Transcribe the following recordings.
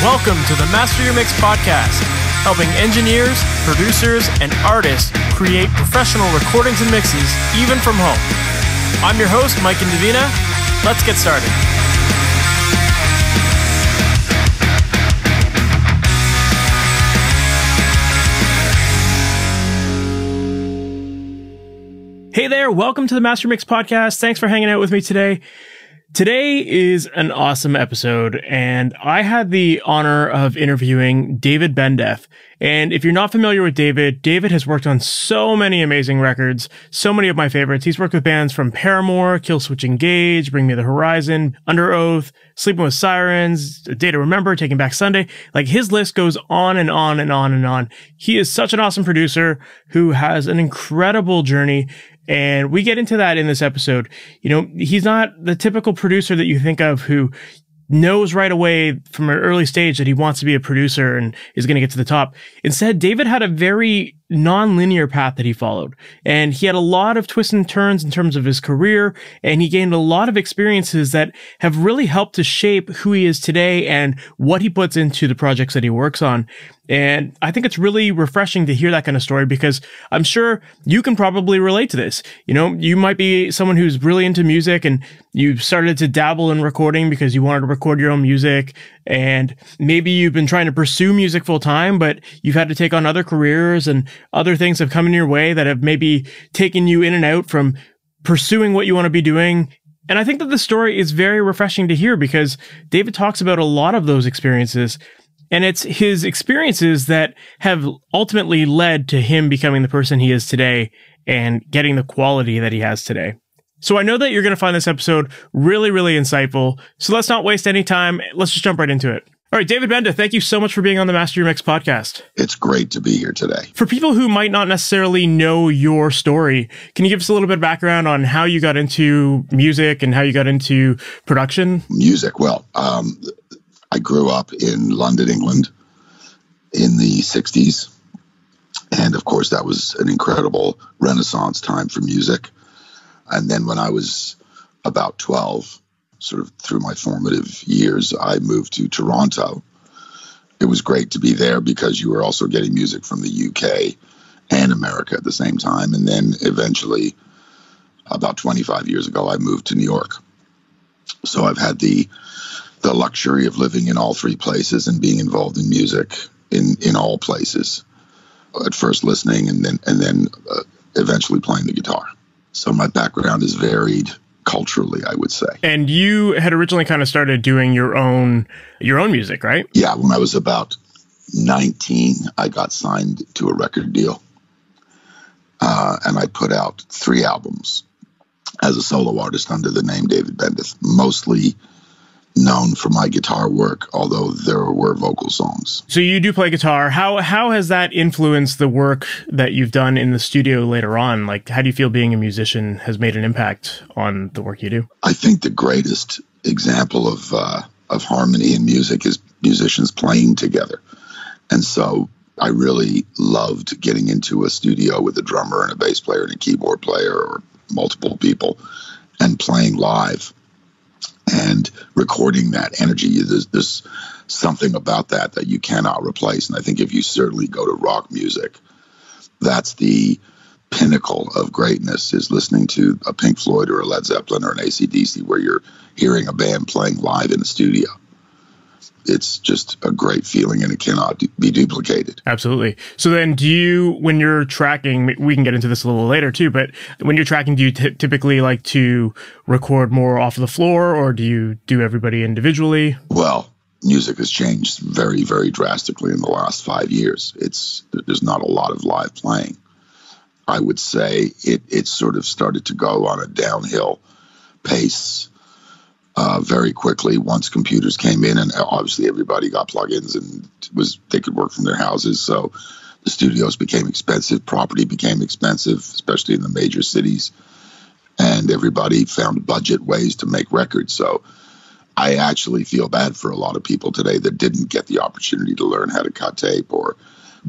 Welcome to the Master Your Mix podcast, helping engineers, producers, and artists create professional recordings and mixes, even from home. I'm your host, Mike and Davina. Let's get started. Hey there, welcome to the Master Mix podcast. Thanks for hanging out with me today. Today is an awesome episode, and I had the honor of interviewing David Bendeth. And if you're not familiar with David has worked on so many amazing records, so many of my favorites. He's worked with bands from Paramore, Killswitch Engage, Bring Me the Horizon, Under Oath, Sleeping with Sirens, A Day to Remember, Taking Back Sunday. Like, his list goes on and on and on and on. He is such an awesome producer who has an incredible journey. And we get into that in this episode. You know, he's not the typical producer that you think of who knows right away from an early stage that he wants to be a producer and is going to get to the top. Instead, David had a very non-linear path that he followed, and he had a lot of twists and turns in terms of his career, and he gained a lot of experiences that have really helped to shape who he is today and what he puts into the projects that he works on. And I think it's really refreshing to hear that kind of story, because I'm sure you can probably relate to this. You know, you might be someone who's really into music and you started to dabble in recording because you wanted to record your own music, and maybe you've been trying to pursue music full time, but you've had to take on other careers and other things have come in your way that have maybe taken you in and out from pursuing what you want to be doing. And I think that the story is very refreshing to hear, because David talks about a lot of those experiences. And it's his experiences that have ultimately led to him becoming the person he is today and getting the quality that he has today. So I know that you're going to find this episode really, really insightful. So let's not waste any time. Let's just jump right into it. All right, David Bendeth, thank you so much for being on the Master Your Mix podcast. It's great to be here today. For people who might not necessarily know your story, can you give us a little bit of background on how you got into music and how you got into production? Music, well, I grew up in London, England in the 60s. And of course, that was an incredible Renaissance time for music. And then when I was about 12, sort of through my formative years, I moved to Toronto. It was great to be there because you were also getting music from the UK and America at the same time. And then eventually, about 25 years ago, I moved to New York. So I've had the luxury of living in all three places and being involved in music in all places. At first listening and then eventually playing the guitar. So my background is varied culturally, I would say. And you had originally kind of started doing your own music, right? Yeah, when I was about 19, I got signed to a record deal. And I put out 3 albums as a solo artist under the name David Bendeth, mostly known for my guitar work, although there were vocal songs. So you do play guitar. How has that influenced the work that you've done in the studio later on? Like, how do you feel being a musician has made an impact on the work you do? I think the greatest example of harmony in music is musicians playing together. And so I really loved getting into a studio with a drummer and a bass player and a keyboard player or multiple people and playing live and recording that energy. There's something about that you cannot replace. And I think if you certainly go to rock music, that's the pinnacle of greatness, is listening to a Pink Floyd or a Led Zeppelin or an AC/DC, where you're hearing a band playing live in a studio. It's just a great feeling, and it cannot be duplicated. Absolutely. So then when you're tracking, we can get into this a little later too, but when you're tracking, do you typically like to record more off of the floor, or do you do everybody individually? Well, music has changed very, very drastically in the last 5 years. There's not a lot of live playing. I would say it sort of started to go on a downhill pace very quickly once computers came in, and obviously everybody got plugins and they could work from their houses. So the studios became expensive, property became expensive, especially in the major cities, and everybody found budget ways to make records. So I actually feel bad for a lot of people today that didn't get the opportunity to learn how to cut tape or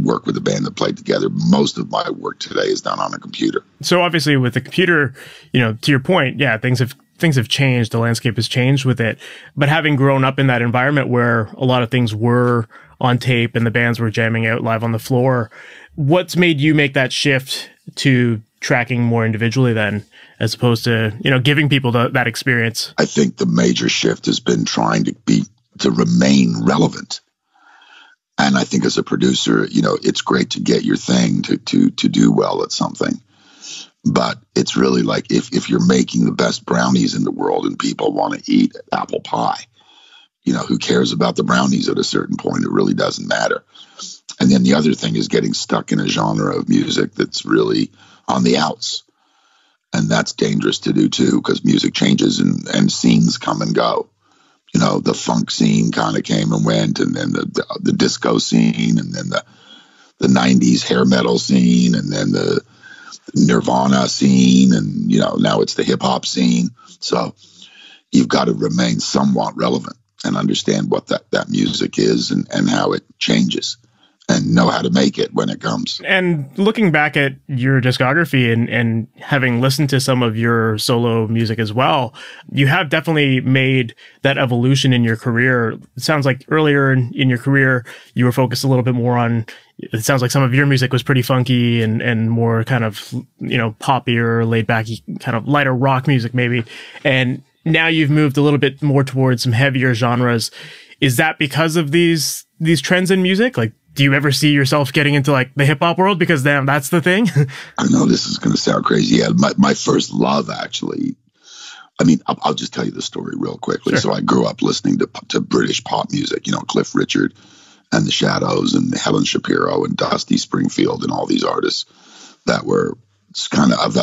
work with a band that played together. Most of my work today is done on a computer. So obviously with the computer, you know, to your point, yeah, things have things have changed. The landscape has changed with it. But having grown up in that environment where a lot of things were on tape and the bands were jamming out live on the floor, what's made you make that shift to tracking more individually then, as opposed to, you know, giving people that experience? I think the major shift has been trying to remain relevant. And I think as a producer, you know, it's great to get your thing to do well at something. But it's really like if you're making the best brownies in the world and people want to eat apple pie, you know, who cares about the brownies at a certain point? It really doesn't matter. And then the other thing is getting stuck in a genre of music that's really on the outs. And that's dangerous to do too, because music changes and scenes come and go. You know, the funk scene kind of came and went, and then the disco scene, and then the 90s hair metal scene, and then the Nirvana scene, and, you know, now it's the hip hop scene. So you've got to remain somewhat relevant and understand what that music is and how it changes, and know how to make it when it comes. And looking back at your discography and having listened to some of your solo music as well, you have definitely made that evolution in your career. It sounds like earlier in your career, you were focused a little bit more on, it sounds like some of your music was pretty funky and more kind of, you know, poppier, laid back, kind of lighter rock music maybe. And now you've moved a little bit more towards some heavier genres. Is that because of these trends in music? Like, do you ever see yourself getting into like the hip hop world? Because damn, that's the thing. I know this is going to sound crazy. Yeah, my first love, actually. I mean, I'll just tell you the story real quickly. Sure. So I grew up listening to British pop music, you know, Cliff Richard and the Shadows and Helen Shapiro and Dusty Springfield and all these artists that were kind of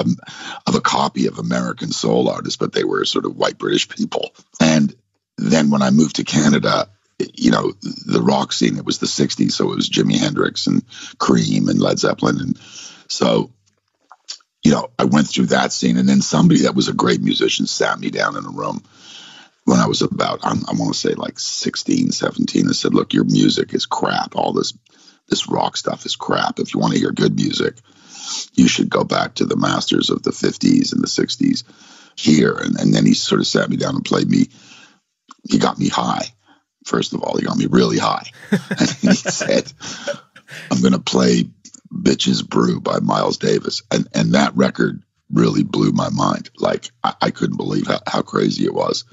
a copy of American soul artists, but they were sort of white British people. And then when I moved to Canada, you know, the rock scene, it was the 60s. So it was Jimi Hendrix and Cream and Led Zeppelin. And so, you know, I went through that scene. And then somebody that was a great musician sat me down in a room when I was about, I want to say like 16, 17, and said, look, your music is crap. All this rock stuff is crap. If you want to hear good music, you should go back to the masters of the 50s and the 60s here. And then he sort of sat me down and played me. He got me high. First of all, he got me really high. And he said, I'm going to play Bitches Brew by Miles Davis. And that record really blew my mind. Like, I couldn't believe how crazy it was.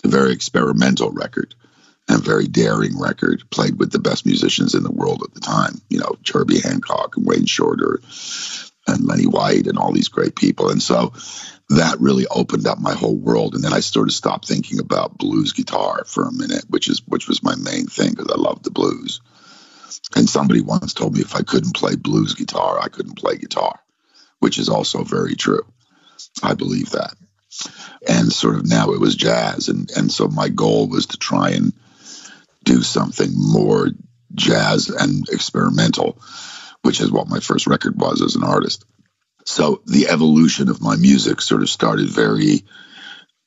A very experimental record and very daring record, played with the best musicians in the world at the time. You know, Herbie Hancock and Wayne Shorter and Lenny White and all these great people. And so that really opened up my whole world. And then I sort of stopped thinking about blues guitar for a minute, which was my main thing, because I loved the blues. And somebody once told me if I couldn't play blues guitar, I couldn't play guitar, which is also very true. I believe that. And sort of now it was jazz. And so my goal was to try and do something more jazz and experimental, which is what my first record was as an artist. So the evolution of my music sort of started very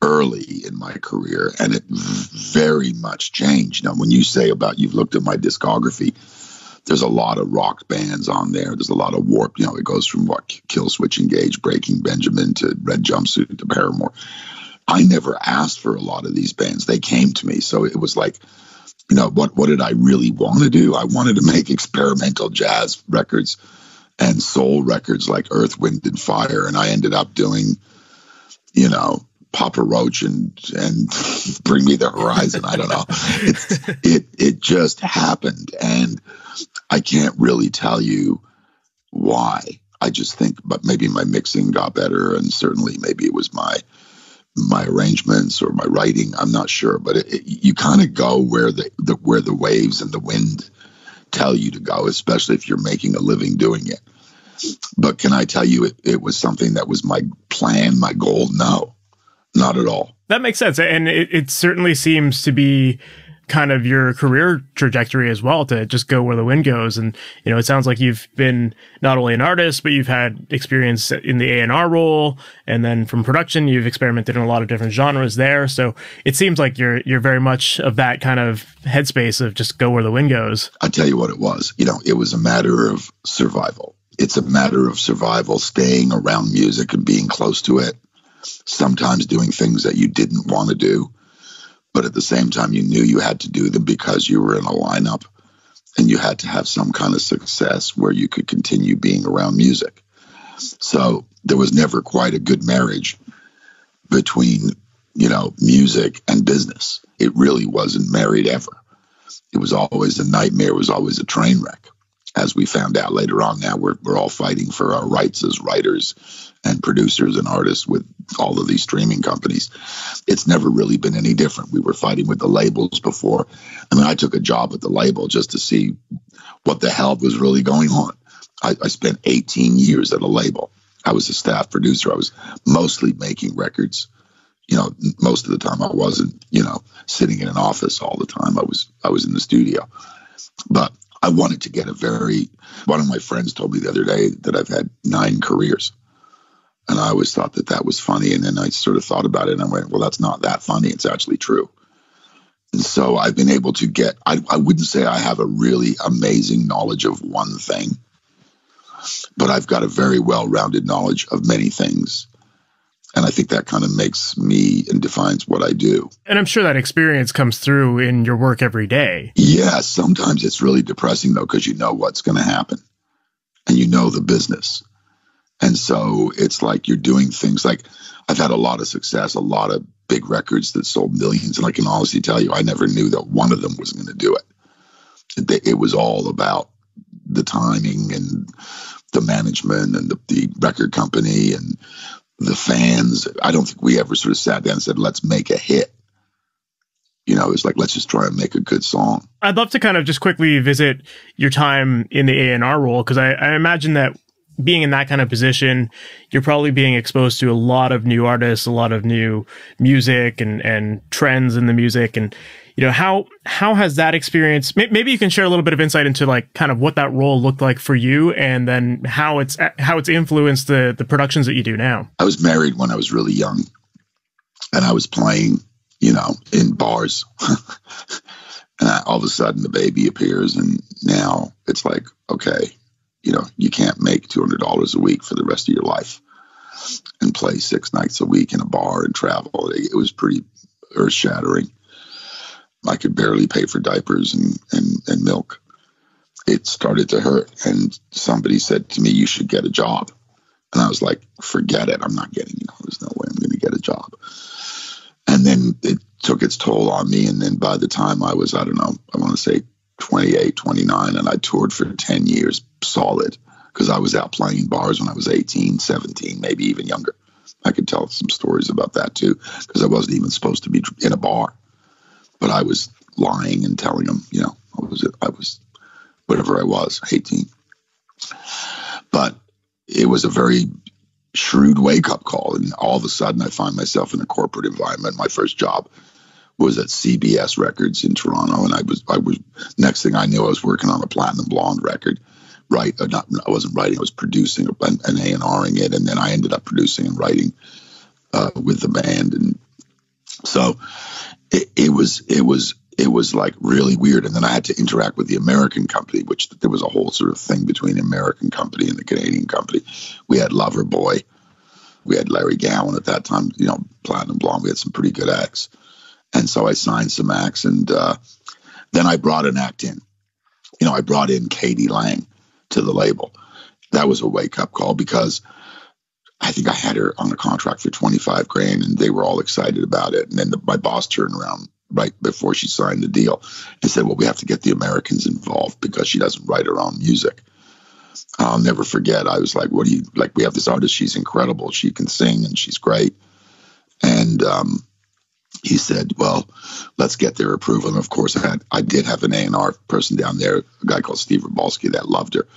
early in my career, and it very much changed. Now, when you say about, you've looked at my discography, there's a lot of rock bands on there. There's a lot of Warp. You know, it goes from what, Killswitch Engage, Breaking Benjamin, to Red Jumpsuit, to Paramore. I never asked for a lot of these bands. They came to me. So it was like, you know, what did I really want to do? I wanted to make experimental jazz records and soul records like Earth, Wind, and Fire. And I ended up doing, you know, Papa Roach and Bring Me the Horizon. I don't know. It just happened. And I can't really tell you why. I just think, but maybe my mixing got better, and certainly maybe it was my arrangements or my writing. I'm not sure, but you kind of go where the waves and the wind tell you to go, especially if you're making a living doing it. But can I tell you it was something that was my plan, my goal? No, not at all. That makes sense. And it certainly seems to be kind of your career trajectory as well, to just go where the wind goes. And, you know, it sounds like you've been not only an artist, but you've had experience in the A&R role. And then from production, you've experimented in a lot of different genres there. So it seems like you're very much of that kind of headspace of just go where the wind goes. I'll tell you what it was. You know, it was a matter of survival. It's a matter of survival, staying around music and being close to it. sometimes doing things that you didn't want to do, but at the same time, you knew you had to do them because you were in a lineup and you had to have some kind of success where you could continue being around music. So there was never quite a good marriage between, music and business. It really wasn't married ever. It was always a nightmare. It was always a train wreck. As we found out later on, now we're all fighting for our rights as writers and producers and artists with all of these streaming companies. It's never really been any different. We were fighting with the labels before. I mean, I took a job at the label just to see what the hell was really going on. I spent 18 years at a label. I was a staff producer. I was mostly making records. Most of the time I wasn't, sitting in an office all the time. I was in the studio. But I wanted to get one of my friends told me the other day that I've had 9 careers. And I always thought that was funny. And then I sort of thought about it and I went, well, that's not that funny. It's actually true. And so I've been able to I wouldn't say I have a really amazing knowledge of one thing, but I've got a very well-rounded knowledge of many things. And I think that kind of makes me and defines what I do. And I'm sure that experience comes through in your work every day. Yeah, sometimes it's really depressing, though, because you know what's going to happen and you know the business. And so it's like you're doing things like I've had a lot of success, a lot of big records that sold millions. And I can honestly tell you, I never knew that one of them was going to do it. It was all about the timing and the management and the record company and the fans. I don't think we ever sort of sat down and said, let's make a hit. It's like, let's just try and make a good song. I'd love to kind of just quickly visit your time in the A&R role, because I imagine that being in that kind of position, you're probably being exposed to a lot of new artists, a lot of new music and trends in the music. And, how has that experience, maybe you can share a little bit of insight into like kind of what that role looked like for you and then how it's influenced the productions that you do now. I was married when I was really young and I was playing, in bars and all of a sudden the baby appears and now it's like, okay, you can't make $200 a week for the rest of your life and play 6 nights a week in a bar and travel. It was pretty earth shattering. I could barely pay for diapers and milk. It started to hurt. And somebody said to me, you should get a job. And I was like, forget it. I'm not getting, there's no way I'm going to get a job. And then it took its toll on me. And then by the time I was, I want to say 28, 29, and I toured for 10 years solid because I was out playing bars when I was 18, 17, maybe even younger. I could tell some stories about that too, because I wasn't even supposed to be in a bar, but I was lying and telling them, I was whatever I was, 18. But it was a very shrewd wake-up call, and all of a sudden I find myself in a corporate environment. My first job was at CBS Records in Toronto, and I was next thing I knew, I was working on a Platinum Blonde record. I wasn't writing, I was producing and A&Ring it, and then I ended up producing and writing with the band. And so it was like really weird. And then I had to interact with the American company, which there was a whole sort of thing between the American company and the Canadian company. We had Loverboy, we had Larry Gowan at that time, Platinum Blonde. We had some pretty good acts. And so I signed some acts, and then I brought an act in. I brought in Katie Lang to the label. That was a wake-up call because I think I had her on a contract for $25,000, and they were all excited about it. And then my boss turned around right before she signed the deal and said, well, we have to get the Americans involved because she doesn't write her own music. I'll never forget. I was like, what do you, like, we have this artist. She's incredible. She can sing and she's great. And he said, well, let's get their approval. And of course I did have an A&R person down there, a guy called Steve Rabalski, that loved her.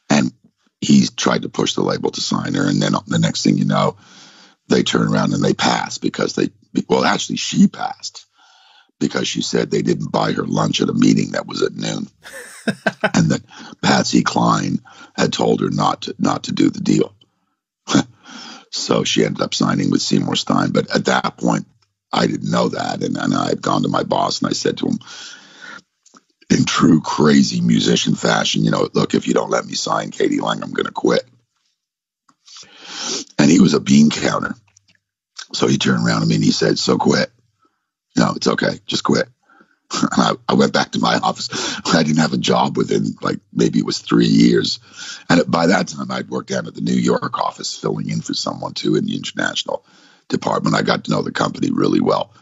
And he tried to push the label to sign her. And then the next thing you know, they turn around and they pass because actually she passed because she said they didn't buy her lunch at a meeting that was at noon. And that Patsy Cline had told her not to do the deal. So she ended up signing with Seymour Stein. But at that point, I didn't know that. And I had gone to my boss and I said to him, in true crazy musician fashion, look, if you don't let me sign Katie Lang, I'm going to quit. And he was a bean counter. So he turned around to me and he said, so quit. No, it's okay. Just quit. And I went back to my office. I didn't have a job within, like, maybe it was 3 years. And by that time, I'd worked down at the New York office, filling in for someone too in the international department. I got to know the company really well.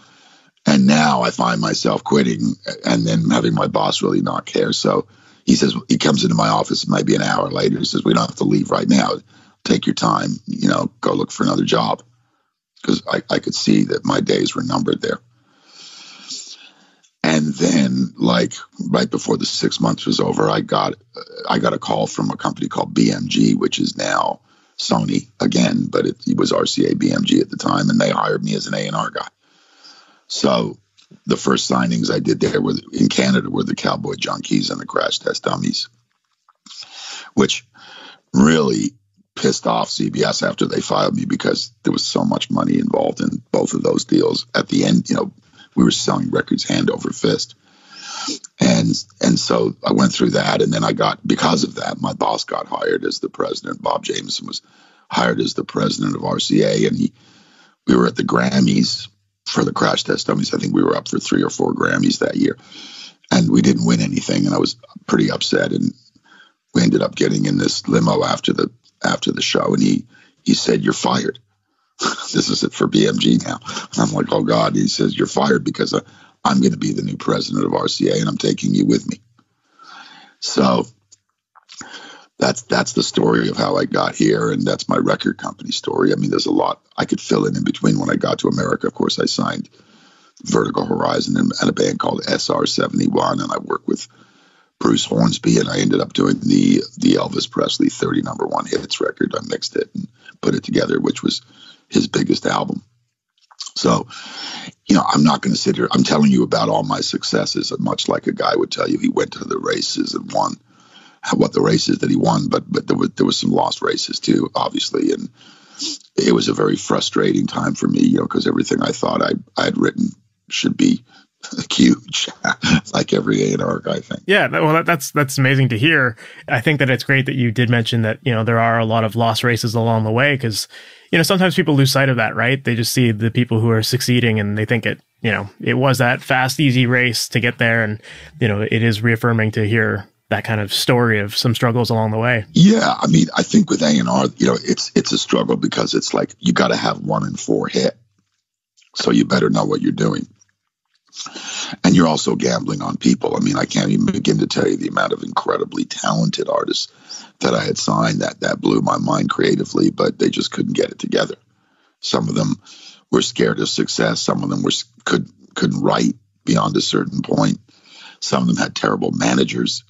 And now I find myself quitting and then having my boss really not care. So he says, he comes into my office maybe an hour later. He says, we don't have to leave right now. Take your time, go look for another job. Because I could see that my days were numbered there. And then, like, right before the 6 months was over, I got a call from a company called BMG, which is now Sony again, but it was RCA BMG at the time, and they hired me as an A&R guy. So the first signings I did there in Canada were the Cowboy Junkies and the Crash Test Dummies, which really pissed off CBS after they filed me because there was so much money involved in both of those deals. At the end, we were selling records hand over fist. And so I went through that, and then because of that, my boss got hired as the president. Bob Jameson was hired as the president of RCA, and we were at the Grammys for the Crash Test Dummies. I think we were up for 3 or 4 Grammys that year, and we didn't win anything, and I was pretty upset. And we ended up getting in this limo after the show, and he said, "You're fired." This is it for BMG now. And I'm like, oh God. He says, "You're fired because I'm going to be the new president of RCA, and I'm taking you with me." So that's the story of how I got here, and that's my record company story. I mean, there's a lot I could fill in between. When I got to America, of course, I signed Vertical Horizon and a band called SR-71, and I worked with Bruce Hornsby, and I ended up doing the Elvis Presley 30 #1 hits record. I mixed it and put it together, which was his biggest album. So, I'm not going to sit here. I'm telling you about all my successes, much like a guy would tell you he went to the races and won. What the races that he won, but there was some lost races too, obviously, and it was a very frustrating time for me, because everything I thought I had written should be huge, like every A&R guy thing. Yeah, well, that's amazing to hear. I think that it's great that you did mention that, there are a lot of lost races along the way, because, sometimes people lose sight of that, right? They just see the people who are succeeding and they think it was that fast, easy race to get there. And, it is reaffirming to hear that kind of story of some struggles along the way. Yeah, I mean, I think with A&R, it's a struggle because it's like you got to have 1 in 4 hit. So you better know what you're doing. And you're also gambling on people. I mean, I can't even begin to tell you the amount of incredibly talented artists that I had signed that blew my mind creatively, but they just couldn't get it together. Some of them were scared of success. Some of them couldn't write beyond a certain point. Some of them had terrible managers.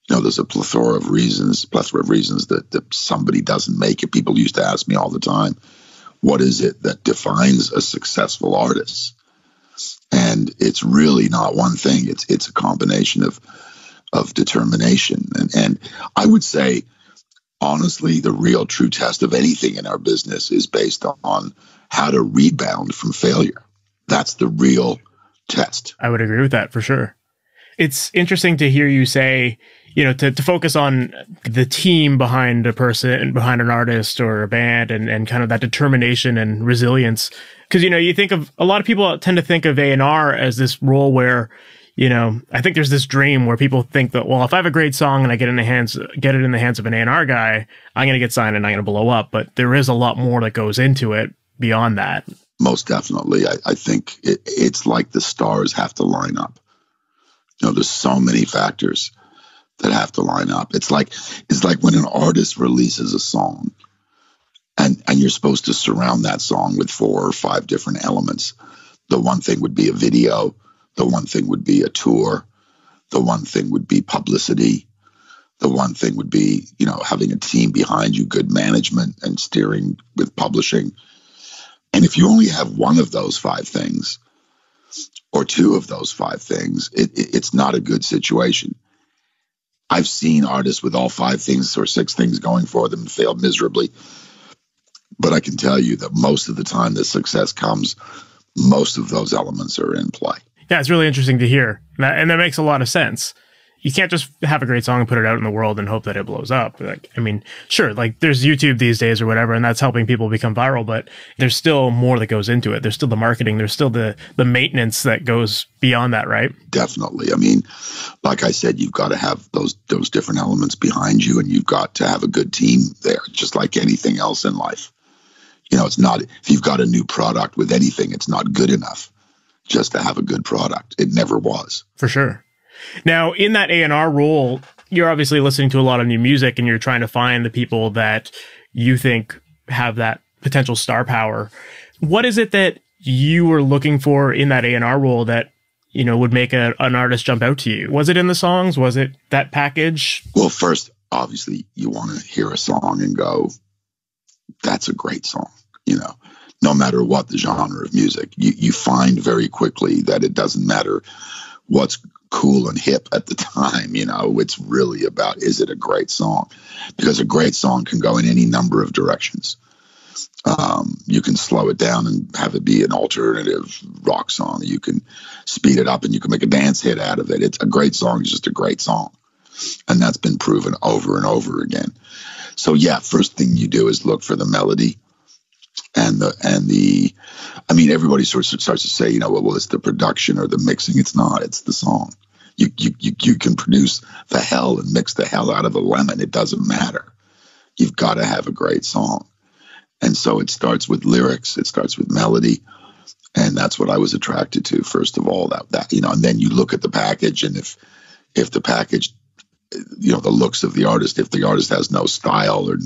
There's a plethora of reasons that somebody doesn't make it. People used to ask me all the time, what is it that defines a successful artist? And it's really not one thing. It's a combination of determination. And I would say, honestly, the real true test of anything in our business is based on how to rebound from failure. That's the real test. I would agree with that for sure. It's interesting to hear you say, to focus on the team behind a person, behind an artist or a band, and kind of that determination and resilience. Because, you think of, a lot of people tend to think of A&R as this role where, I think there's this dream where people think that, well, if I have a great song and I get it in the hands of an A&R guy, I'm going to get signed and I'm going to blow up. But there is a lot more that goes into it beyond that. Most definitely. I think it's like the stars have to line up. There's so many factors that have to line up. It's like when an artist releases a song and you're supposed to surround that song with 4 or 5 different elements. The one thing would be a video. The one thing would be a tour. The one thing would be publicity. The one thing would be, having a team behind you, good management and steering with publishing. And if you only have one of those 5 things or 2 of those 5 things, it's not a good situation. I've seen artists with all 5 things or 6 things going for them fail miserably. But I can tell you that most of the time that success comes, most of those elements are in play. Yeah, it's really interesting to hear. And that makes a lot of sense. You can't just have a great song and put it out in the world and hope that it blows up. Like, I mean, sure, like there's YouTube these days or whatever, and that's helping people become viral, but there's still more that goes into it. There's still the marketing. There's still the maintenance that goes beyond that, right? Definitely. I mean, like I said, you've got to have those different elements behind you, and you've got to have a good team there, just like anything else in life. You know, it's not, if you've got a new product with anything, it's not good enough just to have a good product. It never was. For sure. Now, in that A&R role, you're obviously listening to a lot of new music and you're trying to find the people that you think have that potential star power. What is it that you were looking for in that A&R role that, you know, would make an artist jump out to you? Was it in the songs? Was it that package? Well, first, obviously, you want to hear a song and go, that's a great song, you know. No matter what the genre of music, you find very quickly that it doesn't matter what's cool and hip at the time. You know, it's really about, is it a great song? Because a great song can go in any number of directions. You can slow it down and have it be an alternative rock song. You can speed it up and you can make a dance hit out of it. It's a great song. It's just a great song. And that's been proven over and over again. So yeah, first thing you do is look for the melody. And I mean, everybody sort of starts to say, you know, well, it's the production or the mixing. It's not, it's the song. You can produce the hell and mix the hell out of a lemon. It doesn't matter. You've got to have a great song. And so it starts with lyrics. It starts with melody. And that's what I was attracted to, first of all, that, you know, and then you look at the package. And if the package, you know, the looks of the artist, if the artist has no style or,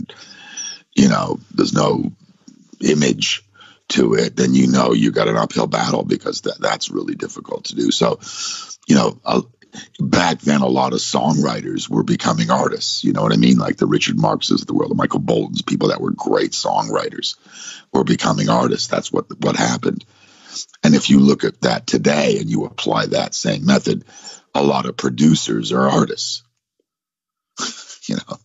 you know, there's no image to it, then you know you got an uphill battle, because that's really difficult to do. So, you know, back then a lot of songwriters were becoming artists. You know what I mean? Like the Richard Marxes of the world, the Michael Boltons, people that were great songwriters were becoming artists. That's what happened. And if you look at that today and you apply that same method, a lot of producers are artists. You know.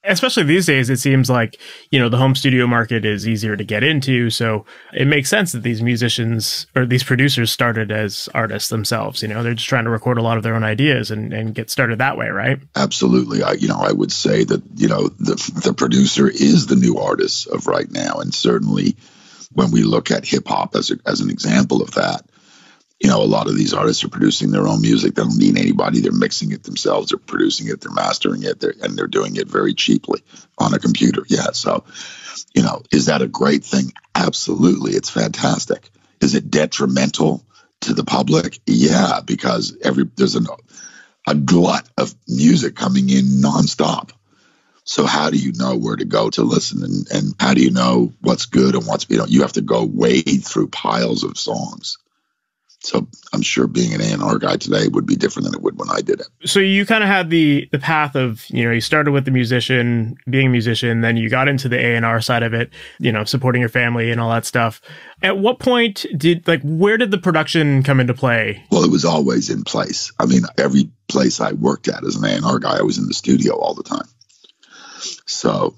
Especially these days, it seems like, you know, the home studio market is easier to get into. So it makes sense that these musicians or these producers started as artists themselves. You know, they're just trying to record a lot of their own ideas and get started that way, right? Absolutely. I would say that, you know, the producer is the new artist of right now. And certainly when we look at hip hop as an example of that, you know, a lot of these artists are producing their own music. They don't need anybody. They're mixing it themselves. They're producing it. They're mastering it. And they're doing it very cheaply on a computer. Yeah. So, you know, is that a great thing? Absolutely. It's fantastic. Is it detrimental to the public? Yeah, because there's a glut of music coming in nonstop. So how do you know where to go to listen? And how do you know what's good and what's, you know, you have to go wade through piles of songs. So I'm sure being an A&R guy today would be different than it would when I did it. So you kind of had the path of, you know, you started with the musician, being a musician, then you got into the A&R side of it, you know, supporting your family and all that stuff. At what point where did the production come into play? Well, it was always in place. I mean, every place I worked at as an A&R guy, I was in the studio all the time. So,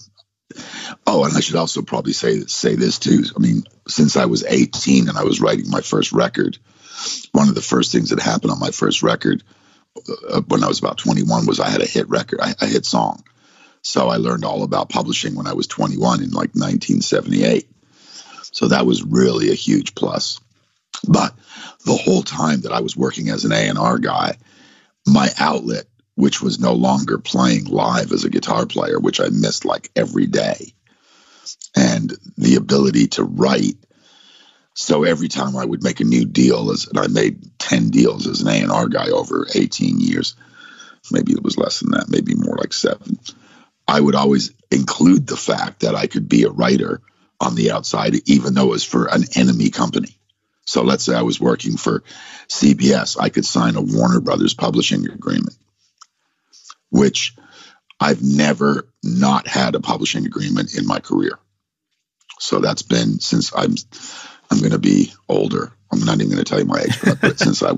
and I should also probably say this too. I mean, since I was 18 and I was writing my first record, one of the first things that happened on my first record when I was about 21 was I had a hit record, a hit song. So I learned all about publishing when I was 21 in like 1978. So that was really a huge plus. But the whole time that I was working as an A&R guy, my outlet, which was no longer playing live as a guitar player, which I missed like every day, and the ability to write. So every time I would make a new deal, and I made 10 deals as an A&R guy over 18 years, maybe it was less than that, maybe more like 7, I would always include the fact that I could be a writer on the outside, even though it was for an enemy company. So let's say I was working for CBS, I could sign a Warner Brothers publishing agreement, which I've never not had a publishing agreement in my career. So that's been since I'm going to be older. I'm not even going to tell you my age, but since I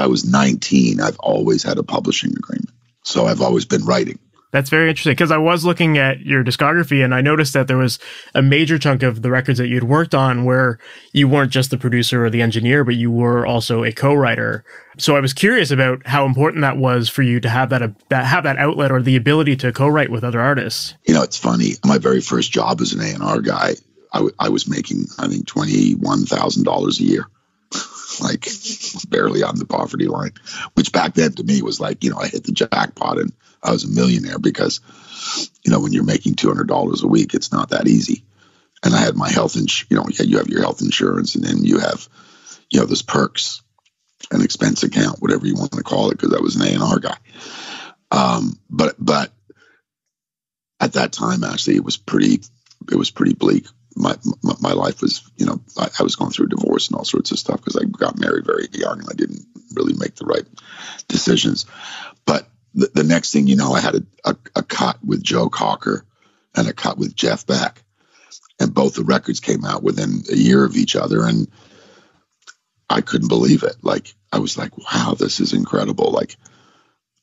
was 19, I've always had a publishing agreement. So I've always been writing. That's very interesting, because I was looking at your discography and I noticed that there was a major chunk of the records that you'd worked on where you weren't just the producer or the engineer, but you were also a co-writer. So I was curious about how important that was for you to have that outlet or the ability to co-write with other artists. You know, it's funny. My very first job as an A&R guy, I was making, I think, $21,000 a year. Like barely on the poverty line, which back then to me was like, you know, I hit the jackpot and I was a millionaire, because, you know, when you're making $200 a week, it's not that easy. And I had my health insurance, you have your health insurance, and then you have, you know, those perks, an expense account, whatever you want to call it, because I was an A&R guy. But at that time, actually, it was pretty bleak. My life was, you know, I was going through a divorce and all sorts of stuff, because I got married very young and I didn't really make the right decisions. But the next thing you know, I had a cut with Joe Cocker and a cut with Jeff Beck, and both the records came out within a year of each other, and I couldn't believe it. Like, I was like, wow, this is incredible. Like,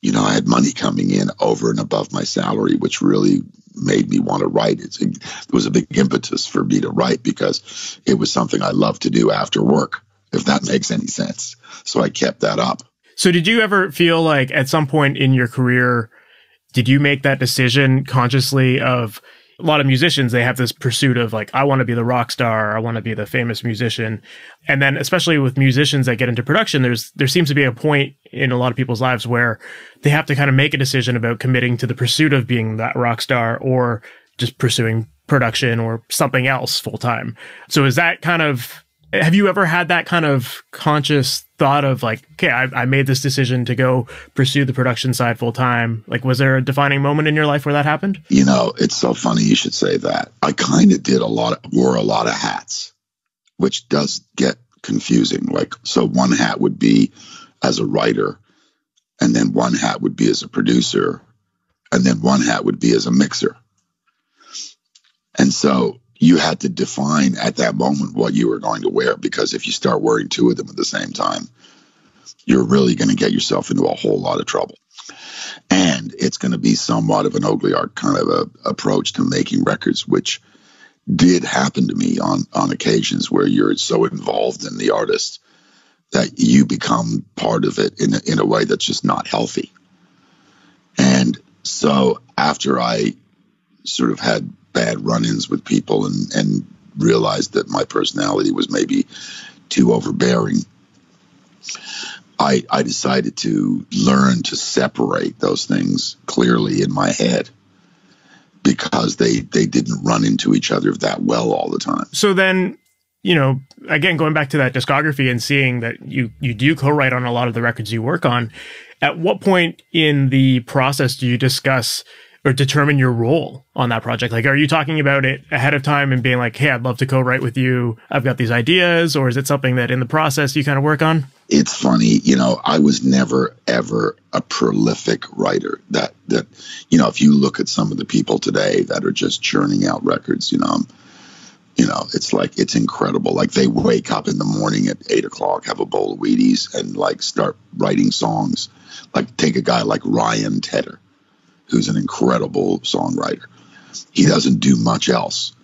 you know, I had money coming in over and above my salary, which really made me want to write. There was a big impetus for me to write, because it was something I loved to do after work, if that makes any sense. So I kept that up. So did you ever feel like at some point in your career, did you make that decision consciously of, a lot of musicians, they have this pursuit of like, I want to be the rock star, I want to be the famous musician. And then especially with musicians that get into production, there seems to be a point in a lot of people's lives where they have to kind of make a decision about committing to the pursuit of being that rock star, or just pursuing production or something else full time. So is that kind of, have you ever had that kind of conscious thought of like, okay, I made this decision to go pursue the production side full time? Like, was there a defining moment in your life where that happened? You know, it's so funny you should say that. I kind of wore a lot of hats, which does get confusing. Like, so one hat would be as a writer, and then one hat would be as a producer, and then one hat would be as a mixer. And so you had to define at that moment what you were going to wear, because if you start wearing two of them at the same time, you're really going to get yourself into a whole lot of trouble. And it's going to be somewhat of an Ogliart kind of a approach to making records, which did happen to me on occasions, where you're so involved in the artist that you become part of it in a way that's just not healthy. And so after I sort of had bad run-ins with people and realized that my personality was maybe too overbearing, I decided to learn to separate those things clearly in my head, because they didn't run into each other that well all the time. So then, you know, again, going back to that discography and seeing that you do co-write on a lot of the records you work on, at what point in the process do you discuss or determine your role on that project? Like, are you talking about it ahead of time and being like, hey, I'd love to co-write with you, I've got these ideas? Or is it something that in the process you kind of work on? It's funny, you know, I was never, ever a prolific writer that, you know, if you look at some of the people today that are just churning out records, you know, it's like, it's incredible. Like, they wake up in the morning at 8 o'clock, have a bowl of Wheaties, and like start writing songs. Like, take a guy like Ryan Tedder, who's an incredible songwriter. He doesn't do much else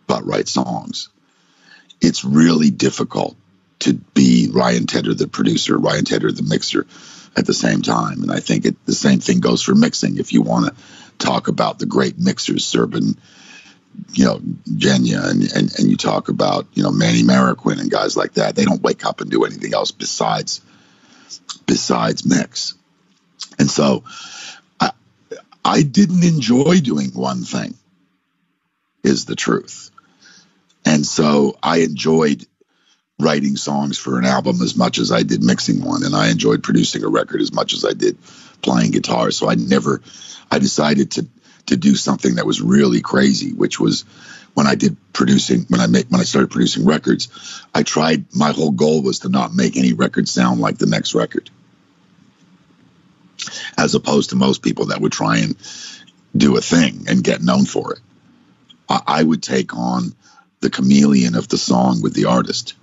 but write songs. It's really difficult to be Ryan Tedder, the producer, Ryan Tedder, the mixer, at the same time. And I think the same thing goes for mixing. If you want to talk about the great mixers, Serban, you know, Genya, and you talk about, you know, Manny Marroquin and guys like that, they don't wake up and do anything else besides mix. And so I didn't enjoy doing one thing, is the truth. And so I enjoyed writing songs for an album as much as I did mixing one. And I enjoyed producing a record as much as I did playing guitar. So I decided to do something that was really crazy, which was when I started producing records, my whole goal was to not make any record sound like the next record, as opposed to most people that would try and do a thing and get known for it. I would take on the chameleon of the song with the artist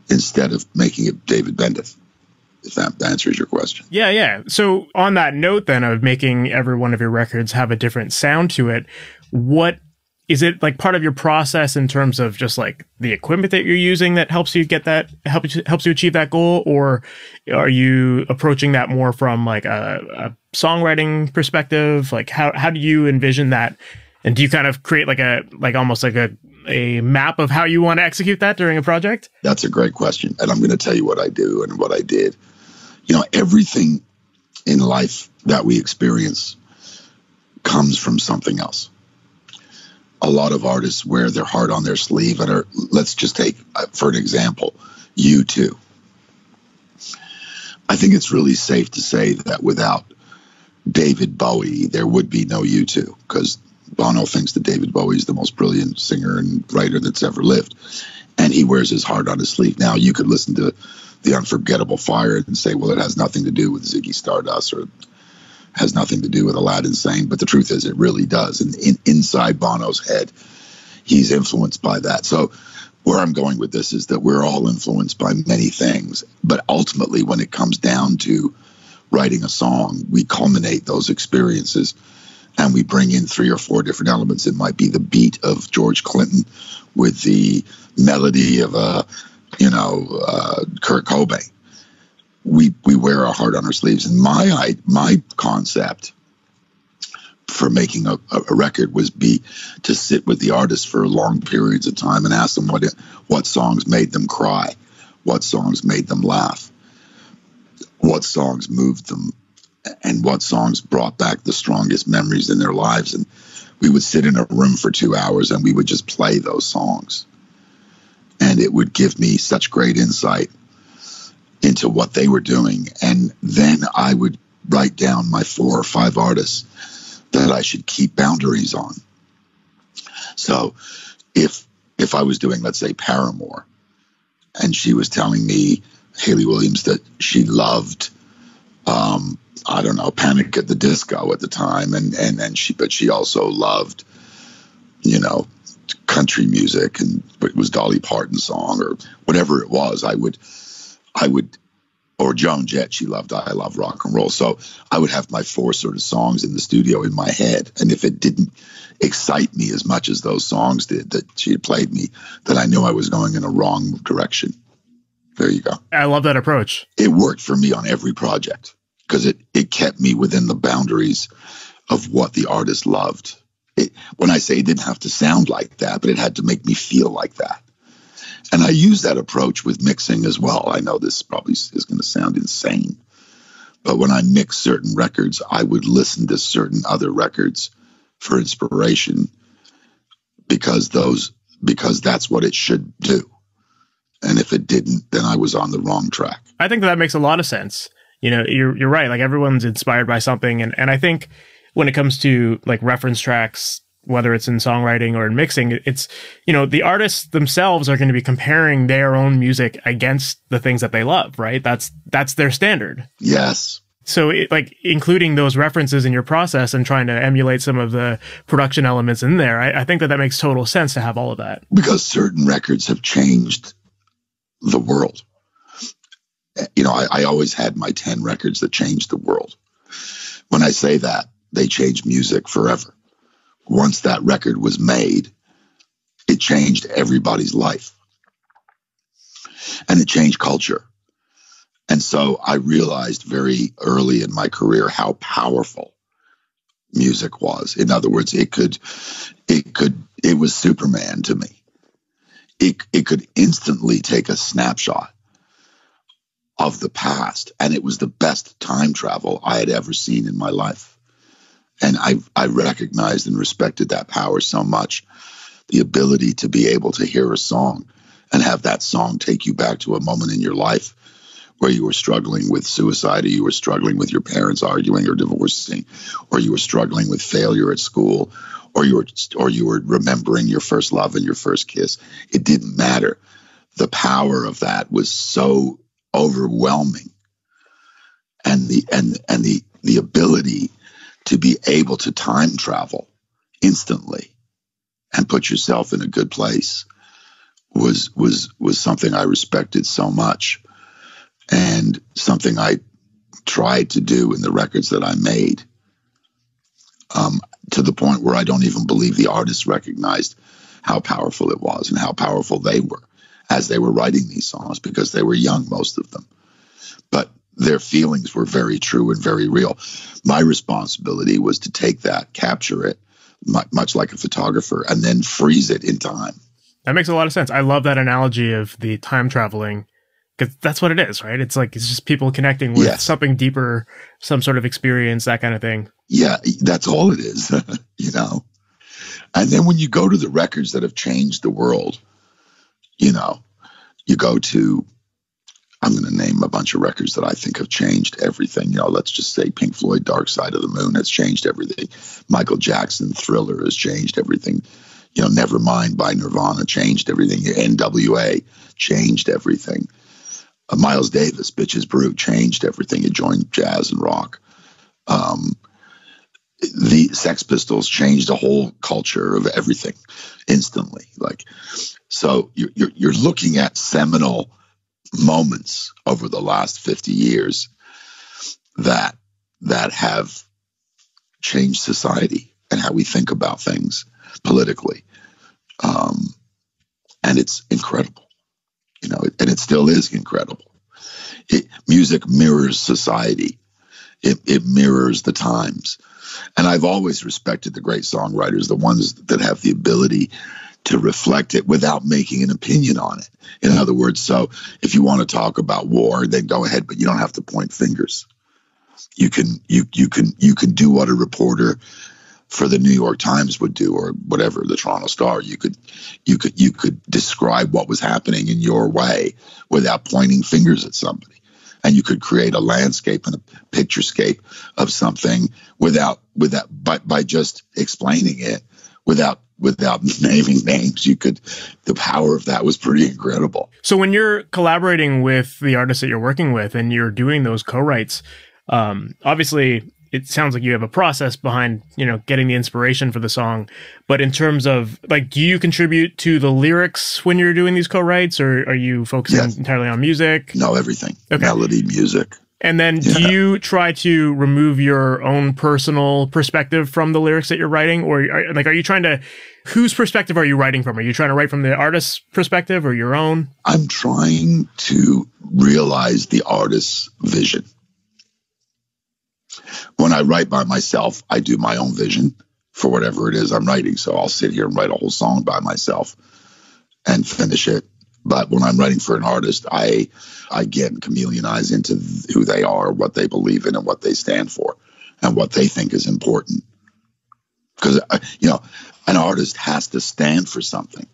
instead of making it David Bendeth. if that answers your question. Yeah, yeah. So on that note then of making every one of your records have a different sound to it, what is it like part of your process in terms of just like the equipment that you're using that helps you get that, helps you achieve that goal? Or are you approaching that more from like a songwriting perspective? Like how do you envision that? And do you kind of create like almost like a map of how you want to execute that during a project? That's a great question. And I'm going to tell you what I do and what I did. You know, everything in life that we experience comes from something else. A lot of artists wear their heart on their sleeve and are, let's just take, for an example, U2. I think it's really safe to say that without David Bowie, there would be no U2, because Bono thinks that David Bowie is the most brilliant singer and writer that's ever lived, and he wears his heart on his sleeve. Now, you could listen to The Unforgettable Fire and say, well, it has nothing to do with Ziggy Stardust, or has nothing to do with Aladdin Sane, but the truth is it really does. And inside Bono's head, he's influenced by that. So where I'm going with this is that we're all influenced by many things, but ultimately when it comes down to writing a song, we culminate those experiences and we bring in 3 or 4 different elements. It might be the beat of George Clinton with the melody of Kurt Cobain. We wear our heart on our sleeves. And my concept for making a record was to sit with the artist for long periods of time and ask them what songs made them cry, what songs made them laugh, what songs moved them, and what songs brought back the strongest memories in their lives. And we would sit in a room for 2 hours and we would just play those songs. And it would give me such great insight into what they were doing. And then I would write down my 4 or 5 artists that I should keep boundaries on. So if I was doing, let's say, Paramore, and she was telling me, Hayley Williams, that she loved, Panic at the Disco at the time. But she also loved, country music, and it was Dolly Parton's song or whatever it was. I would, or Joan Jett, she loved I Love Rock and Roll. So I would have my 4 sort of songs in the studio in my head. And if it didn't excite me as much as those songs did that she had played me, then I knew I was going in a wrong direction. There you go. I love that approach. It worked for me on every project because it kept me within the boundaries of what the artist loved. When I say it didn't have to sound like that, but it had to make me feel like that. And I use that approach with mixing as well. I know this probably is going to sound insane, but when I mix certain records, I would listen to certain other records for inspiration because that's what it should do. And if it didn't, then I was on the wrong track. I think that makes a lot of sense. You're right. Like everyone's inspired by something. And I think when it comes to like reference tracks, whether it's in songwriting or in mixing, it's, the artists themselves are going to be comparing their own music against the things that they love, right? That's their standard. Yes. So including those references in your process and trying to emulate some of the production elements in there, I think that makes total sense to have all of that. Because certain records have changed the world. I always had my 10 records that changed the world. When I say that, they changed music forever. Once that record was made, it changed everybody's life. And it changed culture. And so I realized very early in my career how powerful music was. In other words, it was Superman to me. It could instantly take a snapshot of the past, and it was the best time travel I had ever seen in my life. And I recognized and respected that power so much, the ability to be able to hear a song and have that song take you back to a moment in your life where you were struggling with suicide, or you were struggling with your parents arguing or divorcing, or you were struggling with failure at school, or you were remembering your first love and your first kiss. It didn't matter. The power of that was so overwhelming, and the ability to be able to time travel instantly and put yourself in a good place was something I respected so much, and something something I tried to do in the records that I made, to the point where I don't even believe the artists recognized how powerful it was and how powerful they were as they were writing these songs, because they were young, most of them. But their feelings were very true and very real. My responsibility was to take that, capture it, much like a photographer, and then freeze it in time. That makes a lot of sense. I love that analogy of the time traveling, because that's what it is, right? It's like, it's just people connecting with something deeper, some sort of experience, that kind of thing. Yeah, that's all it is, you know? And then when you go to the records that have changed the world, you know, you go to, I'm going to name a bunch of records that I think have changed everything. You know, let's just say Pink Floyd, Dark Side of the Moon has changed everything. Michael Jackson, Thriller has changed everything. You know, Nevermind by Nirvana changed everything. NWA changed everything. Miles Davis, Bitches Brew, changed everything. It joined jazz and rock. The Sex Pistols changed the whole culture of everything instantly. Like, so you're looking at seminal moments over the last 50 years that have changed society and how we think about things politically. And it's incredible, you know, and it still is incredible. Music mirrors society. It mirrors the times. And I've always respected the great songwriters, the ones that have the ability to reflect it without making an opinion on it. In other words, so if you want to talk about war, then go ahead, but you don't have to point fingers. You can do what a reporter for the New York Times would do, or whatever, the Toronto Star. You could describe what was happening in your way without pointing fingers at somebody. And you could create a landscape and a picturescape of something by just explaining it without naming names. The power of that was pretty incredible. So when you're collaborating with the artists that you're working with and you're doing those co-writes, obviously it sounds like you have a process behind, you know, getting the inspiration for the song. But in terms of, like, do you contribute to the lyrics when you're doing these co-writes, or are you focusing entirely on music? No, everything. Okay. Melody, music. And then do you try to remove your own personal perspective from the lyrics that you're writing? Or are you trying to, whose perspective are you writing from? Are you trying to write from the artist's perspective or your own? I'm trying to realize the artist's vision. When I write by myself, I do my own vision for whatever it is I'm writing. So I'll sit here and write a whole song by myself and finish it. But when I'm writing for an artist, I again chameleonize into who they are, what they believe in, and what they stand for, and what they think is important. Because, you know, an artist has to stand for something.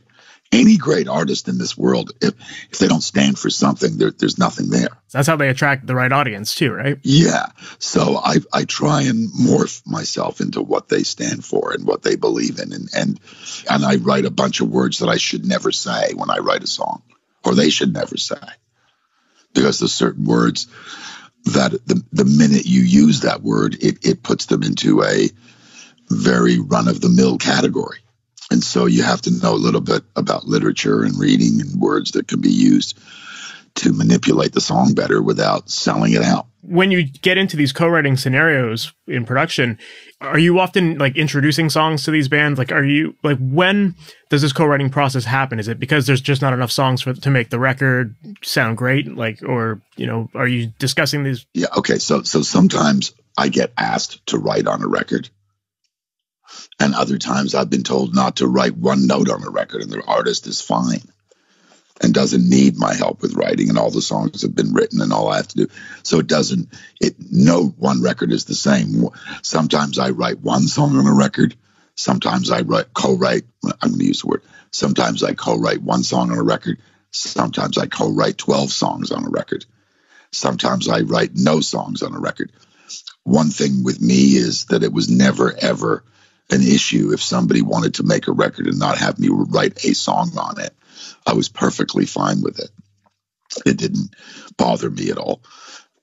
Any great artist in this world, if they don't stand for something, there's nothing there. That's how they attract the right audience too, right? Yeah. So I try and morph myself into what they stand for and what they believe in. And I write a bunch of words that I should never say when I write a song, or they should never say. Because there's certain words that the minute you use that word, it puts them into a very run-of-the-mill category. And so you have to know a little bit about literature and reading and words that can be used to manipulate the song better without selling it out. When you get into these co-writing scenarios in production, are you often like introducing songs to these bands? Like, when does this co-writing process happen? Is it because there's just not enough songs to make the record sound great? Like, or, you know, are you discussing these? Yeah. Okay. So sometimes I get asked to write on a record. And other times I've been told not to write one note on a record, and the artist is fine and doesn't need my help with writing, and all the songs have been written and all I have to do. So no one record is the same. Sometimes I write one song on a record. Sometimes I co-write. I'm going to use the word. Sometimes I co-write one song on a record. Sometimes I co-write 12 songs on a record. Sometimes I write no songs on a record. One thing with me is that it was never, ever an issue if somebody wanted to make a record and not have me write a song on it. I was perfectly fine with it. It didn't bother me at all.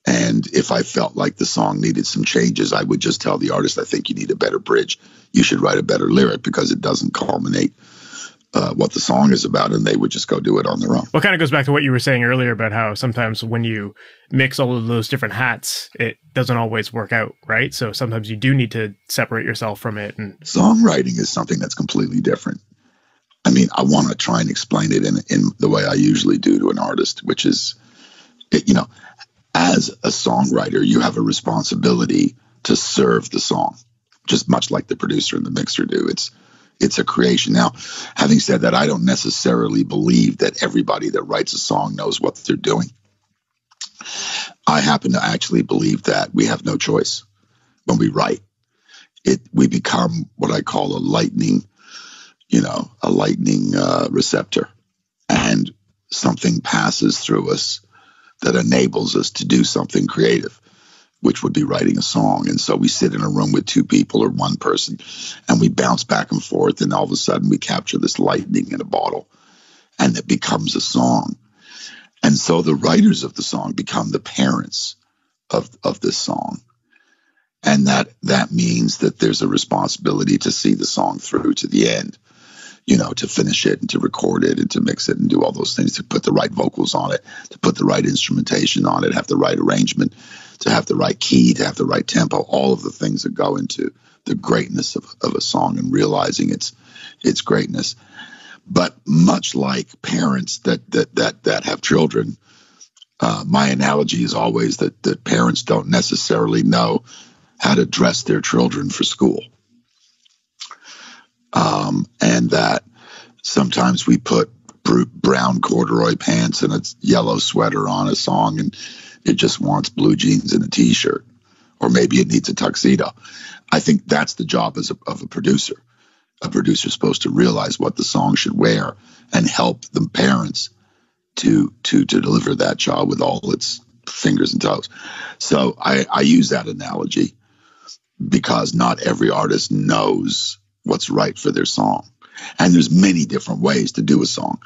And if I felt like the song needed some changes, I would just tell the artist, I think you need a better bridge. You should write a better lyric because it doesn't culminate what the song is about, and they would just go do it on their own. Well, kind of goes back to what you were saying earlier about how sometimes when you mix all of those different hats, it doesn't always work out, right? So sometimes you do need to separate yourself from it. And songwriting is something that's completely different. I mean, I want to try and explain it in the way I usually do to an artist, which is, as a songwriter, you have a responsibility to serve the song, just much like the producer and the mixer do. It's a creation. Now, having said that, I don't necessarily believe that everybody that writes a song knows what they're doing. I happen to actually believe that we have no choice when we write. We become what I call a lightning receptor, and something passes through us that enables us to do something creative, which would be writing a song. And so we sit in a room with two people or one person, and we bounce back and forth, and all of a sudden we capture this lightning in a bottle, and it becomes a song. And so the writers of the song become the parents of this song. And that means that there's a responsibility to see the song through to the end, to finish it and to record it and to mix it and do all those things, to put the right vocals on it, to put the right instrumentation on it, have the right arrangement, to have the right key, to have the right tempo, all of the things that go into the greatness of a song and realizing its greatness. But much like parents that have children, my analogy is always that parents don't necessarily know how to dress their children for school. And that sometimes we put brown corduroy pants and a yellow sweater on a song, and it just wants blue jeans and a t-shirt, or maybe it needs a tuxedo. I think that's the job of a producer. A producer is supposed to realize what the song should wear and help the parents to deliver that job with all its fingers and toes. So I use that analogy because not every artist knows what's right for their song. And there's many different ways to do a song.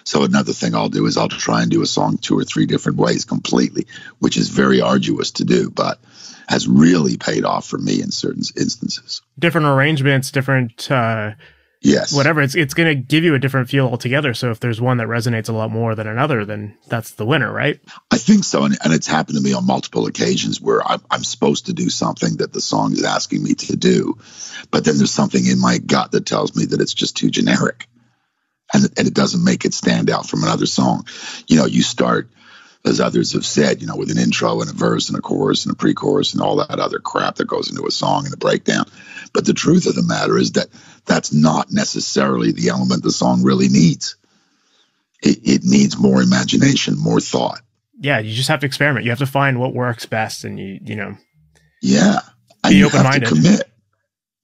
So another thing I'll do is I'll try and do a song 2 or 3 different ways completely, which is very arduous to do, but has really paid off for me in certain instances. Different arrangements, different yes, whatever. It's going to give you a different feel altogether. So if there's one that resonates a lot more than another, then that's the winner, right? I think so. And it's happened to me on multiple occasions where I'm supposed to do something that the song is asking me to do, but then there's something in my gut that tells me that it's just too generic, and it doesn't make it stand out from another song. You start, as others have said, with an intro and a verse and a chorus and a pre-chorus and all that other crap that goes into a song and a breakdown. But the truth of the matter is that that's not necessarily the element the song really needs. It needs more imagination, more thought. Yeah, you just have to experiment. You have to find what works best, and yeah, and be open-minded.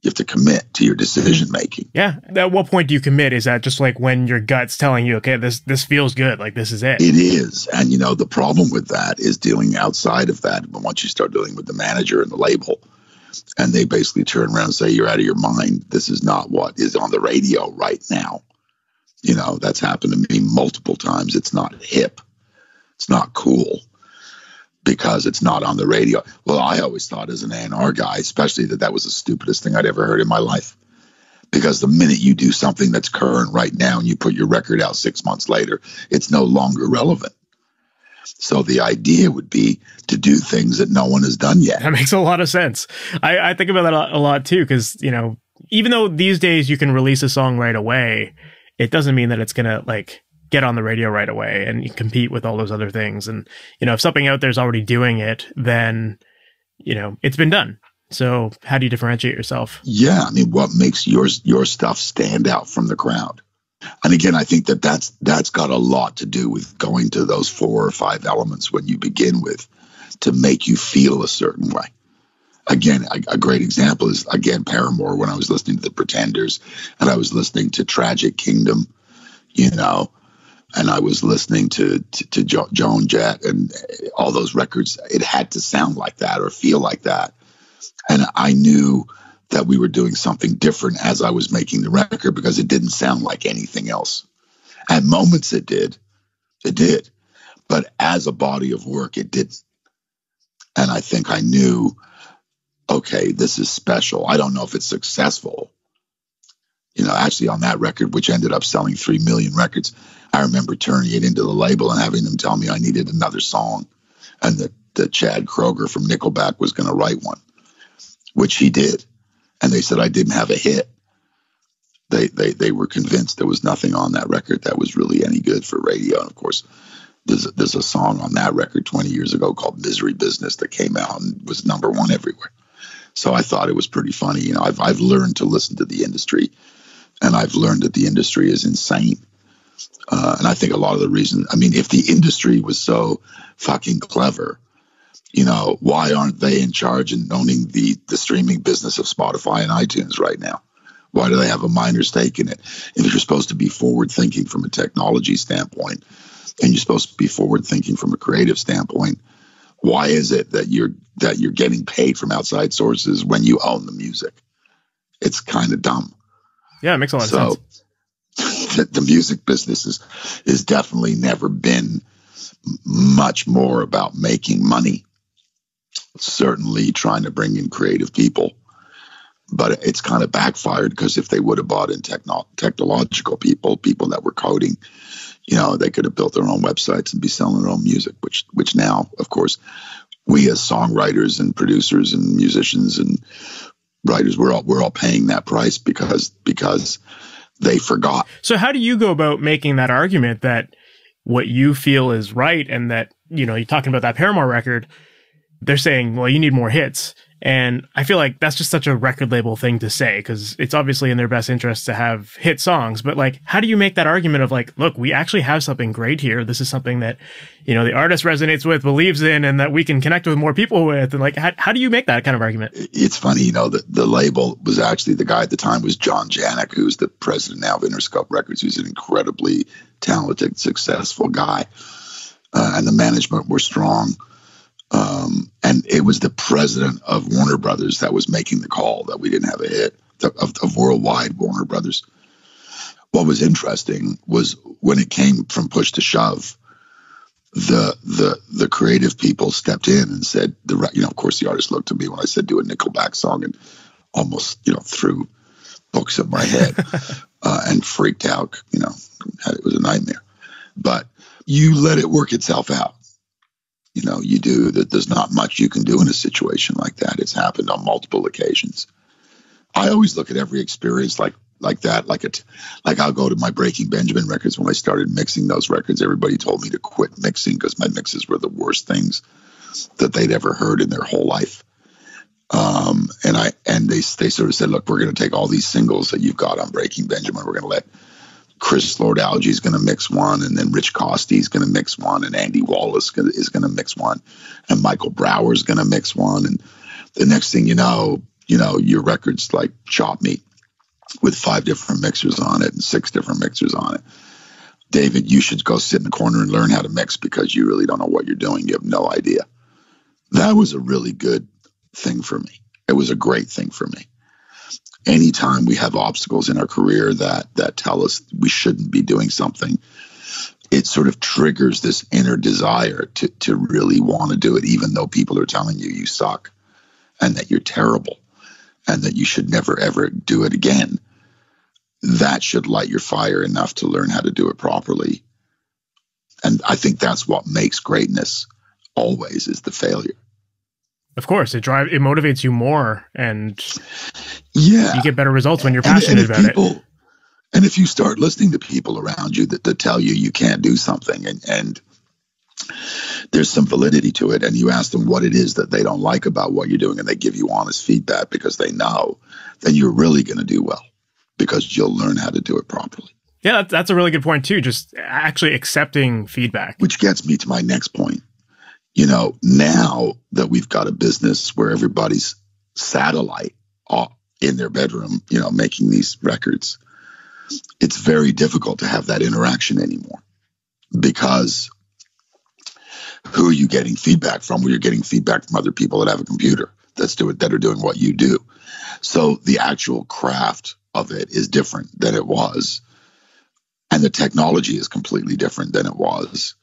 You have to commit to your decision making. Yeah. At what point do you commit? Is that just like when your gut's telling you, okay, this feels good, like this is it? It is. And the problem with that is dealing outside of that. But once you start dealing with the manager and the label, and they basically turn around and say, you're out of your mind, this is not what is on the radio right now. That's happened to me multiple times. It's not hip. It's not cool because it's not on the radio. Well, I always thought as an A&R guy, especially that was the stupidest thing I'd ever heard in my life. Because the minute you do something that's current right now and you put your record out 6 months later, it's no longer relevant. So the idea would be to do things that no one has done yet. That makes a lot of sense. I think about that a lot too, because, even though these days you can release a song right away, it doesn't mean that it's going to get on the radio right away and compete with all those other things. And, if something out there is already doing it, then, it's been done. So how do you differentiate yourself? Yeah. I mean, what makes your stuff stand out from the crowd? And again, I think that's got a lot to do with going to those 4 or 5 elements when you begin with to make you feel a certain way. Again, a great example is, Paramore, when I was listening to The Pretenders and I was listening to Tragic Kingdom, and I was listening to Joan Jett and all those records, it had to sound like that or feel like that. And I knew that we were doing something different as I was making the record because it didn't sound like anything else. At moments it did. But as a body of work, it didn't. And I think I knew, okay, this is special. I don't know if it's successful, Actually on that record, which ended up selling 3 million records, I remember turning it into the label and having them tell me I needed another song, and that Chad Kroeger from Nickelback was going to write one, which he did. And they said I didn't have a hit. They were convinced there was nothing on that record that was really any good for radio. And of course, there's a song on that record 20 years ago called Misery Business that came out and was #1 everywhere. So I thought it was pretty funny. I've learned to listen to the industry, and I've learned that the industry is insane. And I think a lot of the reason, if the industry was so fucking clever, why aren't they in charge and owning the streaming business of Spotify and iTunes right now? Why do they have a minor stake in it? If you're supposed to be forward thinking from a technology standpoint, and you're supposed to be forward thinking from a creative standpoint, why is it that you're getting paid from outside sources when you own the music? It's kind of dumb. Yeah, it makes a lot of sense. The music business is definitely never been much more about making money. Certainly trying to bring in creative people, but it's kind of backfired, because if they would have bought in technological people that were coding, they could have built their own websites and be selling their own music, which now, of course, we as songwriters and producers and musicians and writers, we're all paying that price because they forgot. So how do you go about making that argument that what you feel is right, and that, you're talking about that Paramore record, they're saying, well, you need more hits. And I feel like that's just such a record label thing to say, because it's obviously in their best interest to have hit songs. But like, how do you make that argument of like, look, we actually have something great here. This is something that, the artist resonates with, believes in, and that we can connect with more people with. And like, how do you make that kind of argument? It's funny, the label was actually, the guy at the time was John Janik, who's the president now of Interscope Records, who's an incredibly talented, successful guy. And the management were strong. And it was the president of Warner Brothers that was making the call that we didn't have a hit, of worldwide Warner Brothers. What was interesting was when it came from push to shove, the creative people stepped in and said, of course the artist looked at me when I said do a Nickelback song and almost, threw books at my head and freaked out, it was a nightmare. But you let it work itself out. You do that. There's not much you can do in a situation like that. It's happened on multiple occasions. I always look at every experience like that. Like I'll go to my Breaking Benjamin records. When I started mixing those records, everybody told me to quit mixing because my mixes were the worst things that they'd ever heard in their whole life. And they sort of said, look, we're going to take all these singles that you've got on Breaking Benjamin. We're going to let Chris Lord-Alge is going to mix one, and then Rich Costey is going to mix one, and Andy Wallace is going to mix one, and Michael Brower is going to mix one. And the next thing you know, your record's like chop meat with 5 different mixers on it and 6 different mixers on it. David, you should go sit in the corner and learn how to mix, because you really don't know what you're doing. You have no idea. That was a really good thing for me. It was a great thing for me. Anytime we have obstacles in our career that tell us we shouldn't be doing something, it sort of triggers this inner desire to really want to do it, even though people are telling you you suck and that you're terrible and that you should never, ever do it again. That should light your fire enough to learn how to do it properly. And I think that's what makes greatness always, is the failure. Of course, it motivates you more, and you get better results when you're passionate about it. And if you start listening to people around you that tell you can't do something, and there's some validity to it, and you ask them what it is that they don't like about what you're doing, and they give you honest feedback because they know, then you're really going to do well, because you'll learn how to do it properly. Yeah, that's a really good point too, just actually accepting feedback. Which gets me to my next point. Now that we've got a business where everybody's satellite in their bedroom, making these records, it's very difficult to have that interaction anymore, because who are you getting feedback from? Well, you're getting feedback from other people that have a computer that are doing what you do. So the actual craft of it is different than it was, and the technology is completely different than it was.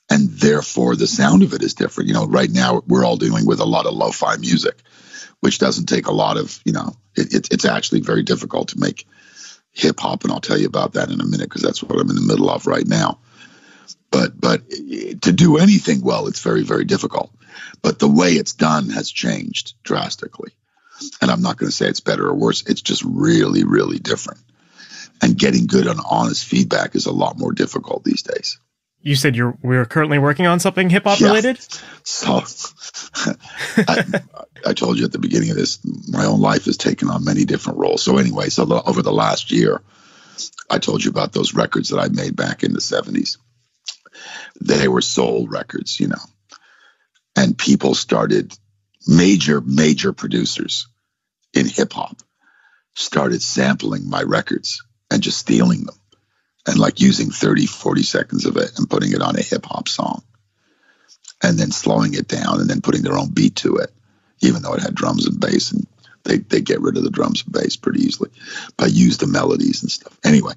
And therefore, the sound of it is different. Right now we're all dealing with a lot of lo-fi music, which doesn't take a lot of, it's actually very difficult to make hip hop, and I'll tell you about that in a minute because that's what I'm in the middle of right now. But to do anything well, it's very, very difficult. But the way it's done has changed drastically. And I'm not going to say it's better or worse. It's just really, really different. And getting good and honest feedback is a lot more difficult these days. You said we're currently working on something hip hop related? So I told you at the beginning of this, my own life has taken on many different roles. So anyway, over the last year, I told you about those records that I made back in the 70s. They were soul records, you know, and people started, major producers in hip hop started sampling my records and just stealing them and like using 30, 40 seconds of it and putting it on a hip hop song and then slowing it down and then putting their own beat to it, even though it had drums and bass, and they get rid of the drums and bass pretty easily, but use the melodies and stuff. Anyway,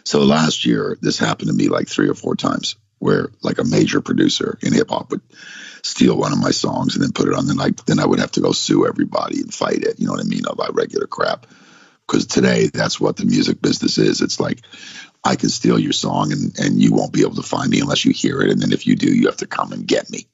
so last year, this happened to me like 3 or 4 times where like a major producer in hip hop would steal one of my songs and then put it on. Then I would have to go sue everybody and fight it. You know what I mean? All that regular crap. Because today that's what the music business is. It's like, I can steal your song and you won't be able to find me unless you hear it. And then if you do, you have to come and get me.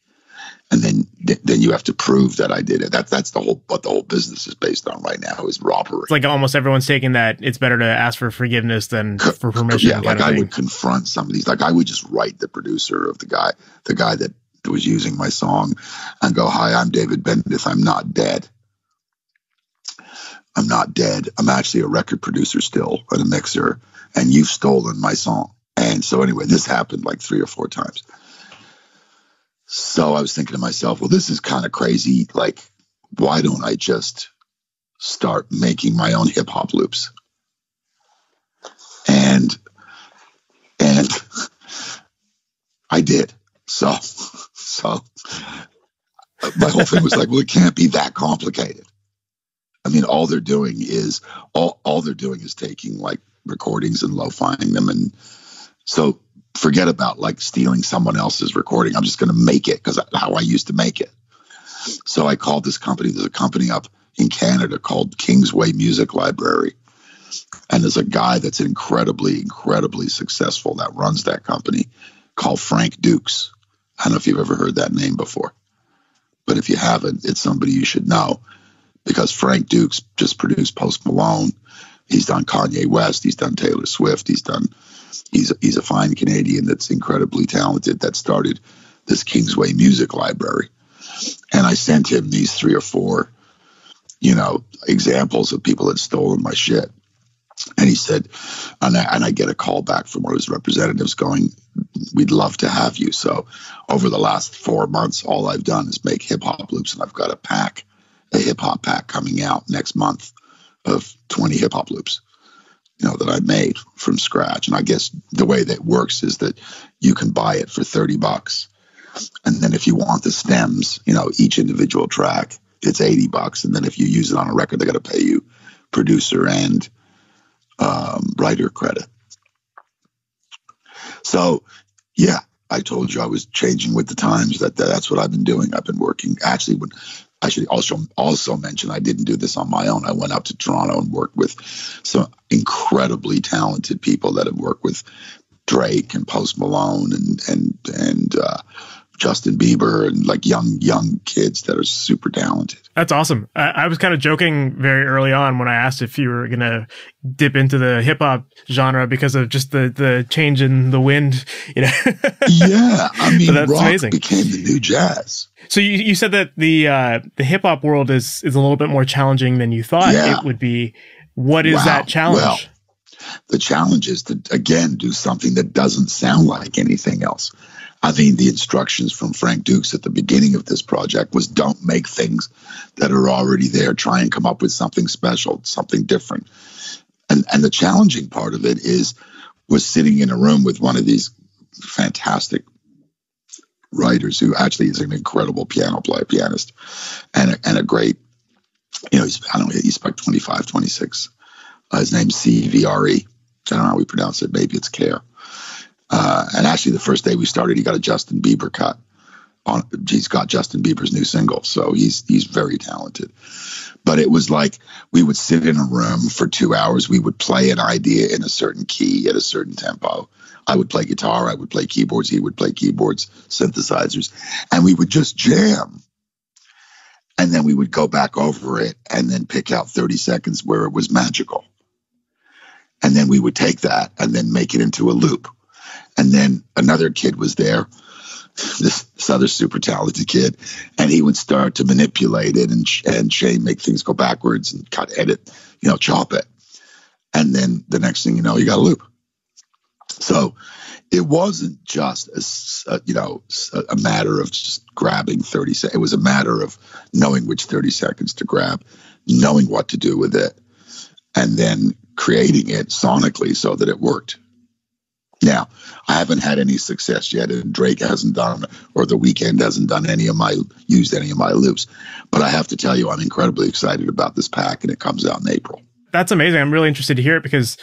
And then you have to prove that I did it. That's what the whole business is based on right now, is robbery. It's like almost everyone's taking that it's better to ask for forgiveness than for permission. Yeah, like I would confront some of these. Like I would just write the producer of the guy that was using my song and go, "Hi, I'm David Bendeth. I'm not dead. I'm not dead. I'm actually a record producer still and a mixer, and you've stolen my song." And so anyway, this happened like 3 or 4 times. So I was thinking to myself, well, this is kind of crazy. Like, why don't I just start making my own hip hop loops? And I did. So my whole thing was like, well, it can't be that complicated. I mean, all they're doing is taking like recordings and lo-fiing them. And so forget about like stealing someone else's recording. I'm just going to make it because how I used to make it. So I called this company. There's a company up in Canada called Kingsway Music Library. And there's a guy that's incredibly, incredibly successful that runs that company called Frank Dukes. I don't know if you've ever heard that name before, but if you haven't, it's somebody you should know, because Frank Dukes just produced Post Malone. He's done Kanye West. He's done Taylor Swift. He's a fine Canadian that's incredibly talented that started this Kingsway Music Library. And I sent him these 3 or 4, examples of people that stolen my shit. And he said, and I get a call back from one of his representatives going, "We'd love to have you." So over the last 4 months, all I've done is make hip hop loops, and I've got a hip hop pack coming out next month of 20 hip hop loops, that I made from scratch. And I guess the way that works is that you can buy it for $30. And then if you want the stems, each individual track, it's $80. And then if you use it on a record, they got to pay you producer and writer credit. So yeah, I told you I was changing with the times. That's what I've been doing. I've been working. Actually, I should also mention I didn't do this on my own. I went up to Toronto and worked with some incredibly talented people that have worked with Drake and Post Malone and Justin Bieber, and like young kids that are super talented. That's awesome. I was kind of joking very early on when I asked if you were going to dip into the hip hop genre because of just the change in the wind, Yeah, I mean, that's rock amazing. became the new jazz. So you said that the hip hop world is a little bit more challenging than you thought it would be. What is that challenge? Well, the challenge is to, again, do something that doesn't sound like anything else. I mean, the instructions from Frank Dukes at the beginning of this project was don't make things that are already there. Try and come up with something special, something different. And the challenging part of it was sitting in a room with one of these fantastic writers who actually is an incredible pianist, and a great, he's like 25, 26. His name's CVRE. I don't know how we pronounce it. Maybe it's Care. And actually, the first day we started, he got a Justin Bieber cut he's got Justin Bieber's new single, so he's very talented. But it was like we would sit in a room for 2 hours. We would play an idea in a certain key at a certain tempo. I would play guitar, I would play keyboards, he would play keyboards, synthesizers, and we would just jam. And then we would go back over it and then pick out 30 seconds where it was magical. And then we would take that and then make it into a loop. And then another kid was there, this other super talented kid, and he would start to manipulate it and Shane make things go backwards and cut, edit, chop it. And then the next thing you know, you got a loop. So it wasn't just a matter of just grabbing 30 seconds. It was a matter of knowing which 30 seconds to grab, knowing what to do with it, and then creating it sonically so that it worked. Now, I haven't had any success yet, and Drake hasn't done, or The Weeknd hasn't done used any of my loops. But I have to tell you, I'm incredibly excited about this pack, and it comes out in April. That's amazing. I'm really interested to hear it because,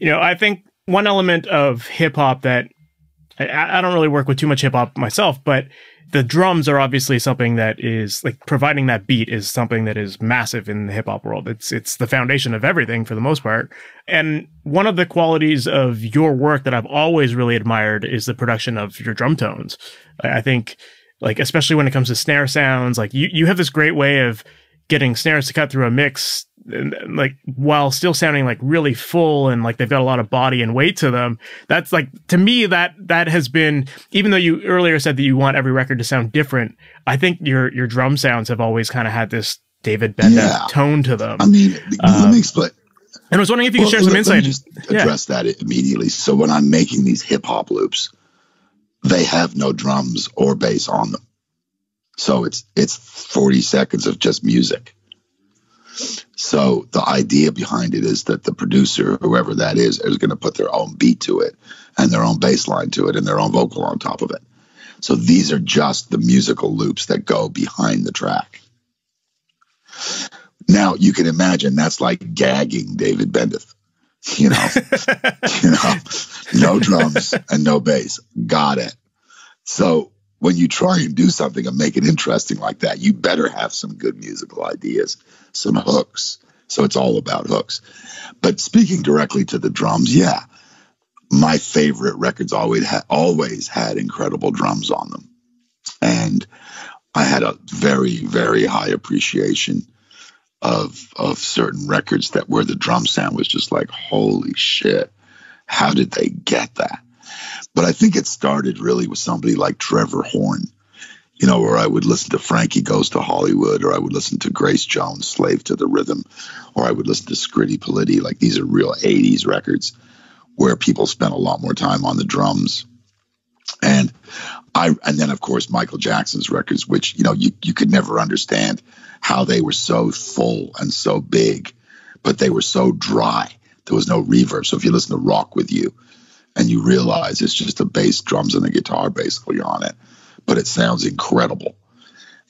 I think one element of hip hop that I don't really work with too much hip hop myself, but the drums are obviously something that is like providing that beat is something that is massive in the hip hop world. It's the foundation of everything for the most part. And one of the qualities of your work that I've always really admired is the production of your drum tones. I think, like, especially when it comes to snare sounds, like you have this great way of getting snares to cut through a mix, and like while still sounding like really full and like they've got a lot of body and weight to them. That's like, to me, that has been, even though you earlier said that you want every record to sound different, I think your drum sounds have always kind of had this David Bendeth tone to them. I mean, let me explain. And I was wondering if you could share some insight. Let me just address that immediately. So when I'm making these hip hop loops, they have no drums or bass on them. So it's 40 seconds of just music. So the idea behind it is that the producer, whoever that is going to put their own beat to it and their own bass line to it and their own vocal on top of it. So these are just the musical loops that go behind the track. Now you can imagine that's like gagging David Bendeth, no drums and no bass. Got it. So when you try and do something and make it interesting like that, you better have some good musical ideas, some hooks. So it's all about hooks. But speaking directly to the drums, my favorite records always had incredible drums on them. And I had a very, very high appreciation of certain records where the drum sound was just like, holy shit, how did they get that? But I think it started really with somebody like Trevor Horn, where I would listen to Frankie Goes to Hollywood, or I would listen to Grace Jones, Slave to the Rhythm, or I would listen to Scritti Politti. Like, these are real 80s records where people spent a lot more time on the drums. And then of course Michael Jackson's records, which, you could never understand how they were so full and so big, but they were so dry. There was no reverb. So if you listen to Rock With You, and you realize it's just a bass, drums, and a guitar basically on it, but it sounds incredible.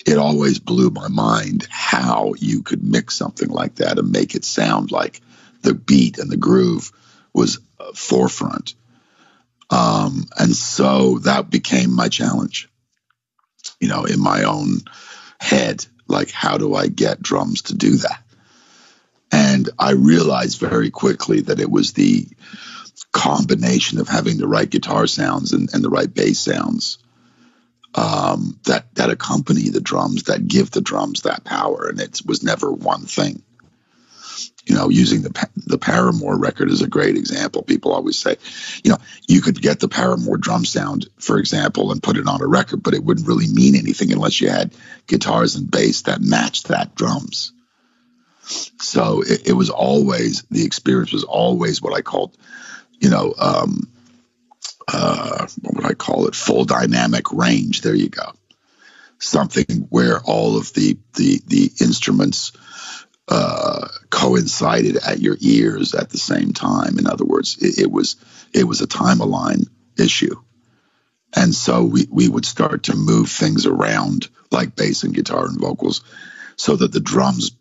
It always blew my mind how you could mix something like that and make it sound like the beat and the groove was forefront. And so that became my challenge, in my own head, like, how do I get drums to do that? And I realized very quickly that it was the combination of having the right guitar sounds and the right bass sounds that accompany the drums, that give the drums that power. And it was never one thing. Using the Paramore record is a great example. People always say, you could get the Paramore drum sound, for example, and put it on a record, but it wouldn't really mean anything unless you had guitars and bass that matched that drums. So it was always, the experience was always what I called, what would I call it? Full dynamic range. There you go. Something where all of the instruments coincided at your ears at the same time. In other words, it was a time-align issue. And so we would start to move things around, like bass and guitar and vocals, so that the drums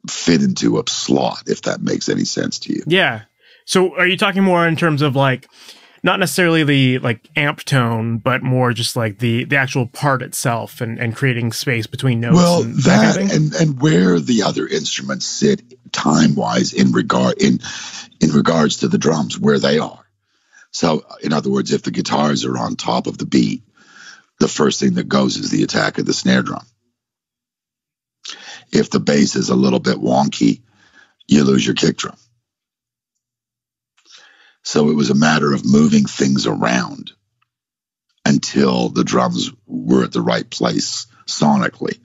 fit into a slot, if that makes any sense to you. Yeah. So are you talking more in terms of like not necessarily the like amp tone, but more just like the actual part itself and creating space between notes. Well, and that kind of thing? and where the other instruments sit time wise in regards to the drums, where they are. So in other words, if the guitars are on top of the beat, the first thing that goes is the attack of the snare drum. If the bass is a little bit wonky, you lose your kick drum. So it was a matter of moving things around until the drums were at the right place sonically.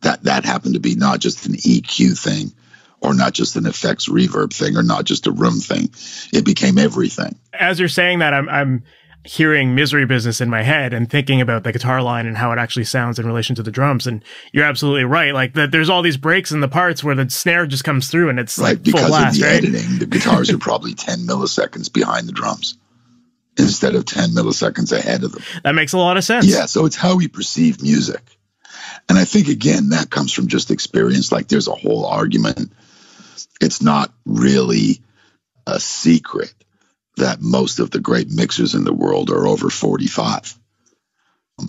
That happened to be not just an EQ thing, or not just an effects reverb thing, or not just a room thing. It became everything. As you're saying that, I'm hearing Misery Business in my head and thinking about the guitar line and how it actually sounds in relation to the drums. And you're absolutely right. Like there's all these breaks in the parts where the snare just comes through and it's right, like full blast, because of the right? editing, the guitars are probably 10 milliseconds behind the drums instead of 10 milliseconds ahead of them. That makes a lot of sense. Yeah, so it's how we perceive music. And I think, again, that comes from just experience. Like there's a whole argument. It's not really a secret that most of the great mixers in the world are over 45.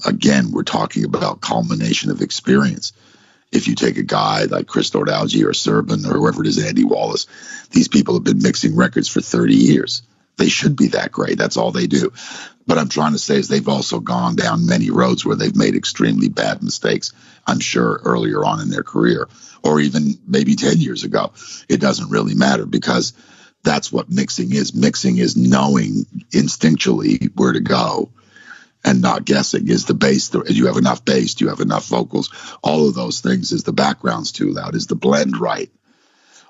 Again, we're talking about culmination of experience. If you take a guy like Chris Nordalgi or Serban or whoever it is, Andy Wallace, these people have been mixing records for 30 years. They should be that great. That's all they do. But I'm trying to say is they've also gone down many roads where they've made extremely bad mistakes, I'm sure, earlier on in their career, or even maybe 10 years ago. It doesn't really matter, because that's what mixing is. Mixing is knowing instinctually where to go and not guessing. Is the bass, do you have enough bass? Do you have enough vocals? All of those things. Is the background's too loud? Is the blend right?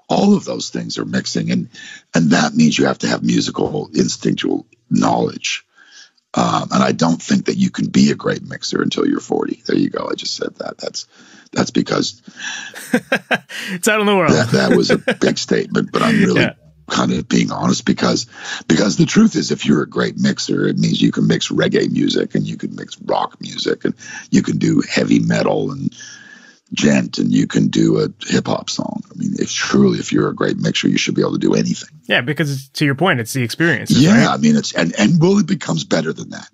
All of those things are mixing. And that means you have to have musical instinctual knowledge. And I don't think that you can be a great mixer until you're 40. There you go. I just said that. That's because it's out in the world. that was a big statement, but I'm really kind of being honest, because the truth is, if you're a great mixer, it means you can mix reggae music and you can mix rock music and you can do heavy metal and gent and you can do a hip hop song. I mean, if you're a great mixer, you should be able to do anything. Yeah, because to your point, it's the experience. Yeah, right? I mean, it becomes better than that.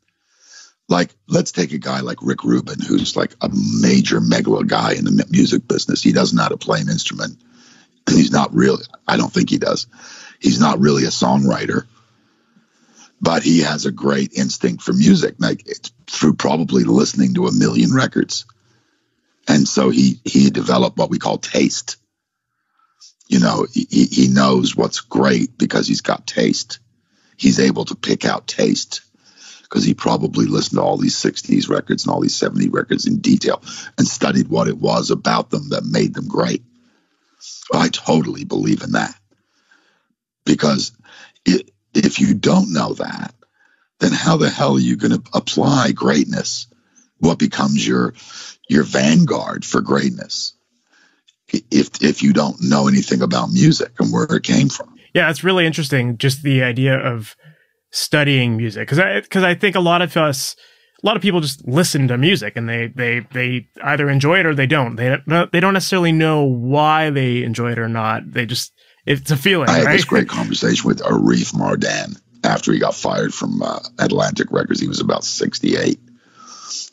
Like, let's take a guy like Rick Rubin, who's like a major megalo guy in the music business. He doesn't know how to play an instrument. And he's not really, I don't think he does. He's not really a songwriter, but he has a great instinct for music, like it's through probably listening to 1 million records. And so he developed what we call taste. You know, he knows what's great because he's got taste. He's able to pick out taste because he probably listened to all these 60s records and all these 70 records in detail and studied what it was about them that made them great. I totally believe in that, because if you don't know that, then how the hell are you going to apply greatness? What becomes your vanguard for greatness if you don't know anything about music and where it came from? Yeah, it's really interesting, just the idea of studying music, because I think a lot of people just listen to music and they either enjoy it or they don't. They don't necessarily know why they enjoy it or not. It's a feeling. I had right? this great conversation with Arif Mardan after he got fired from Atlantic Records. He was about 68,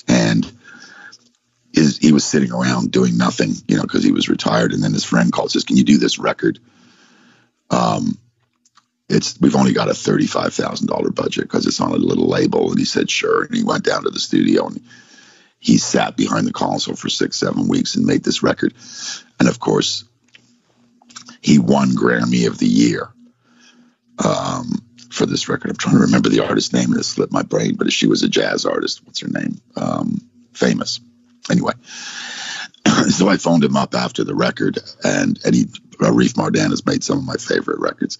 and he was sitting around doing nothing, you know, because he was retired. And then his friend called, says, "Can you do this record? We've only got a $35,000 budget because it's on a little label." And he said, "Sure." And he went down to the studio and he sat behind the console for 6-7 weeks and made this record. And of course, he won Grammy of the Year for this record. I'm trying to remember the artist's name, and it slipped my brain, but she was a jazz artist. What's her name? Famous. Anyway, so I phoned him up after the record, and Arif Mardan has made some of my favorite records.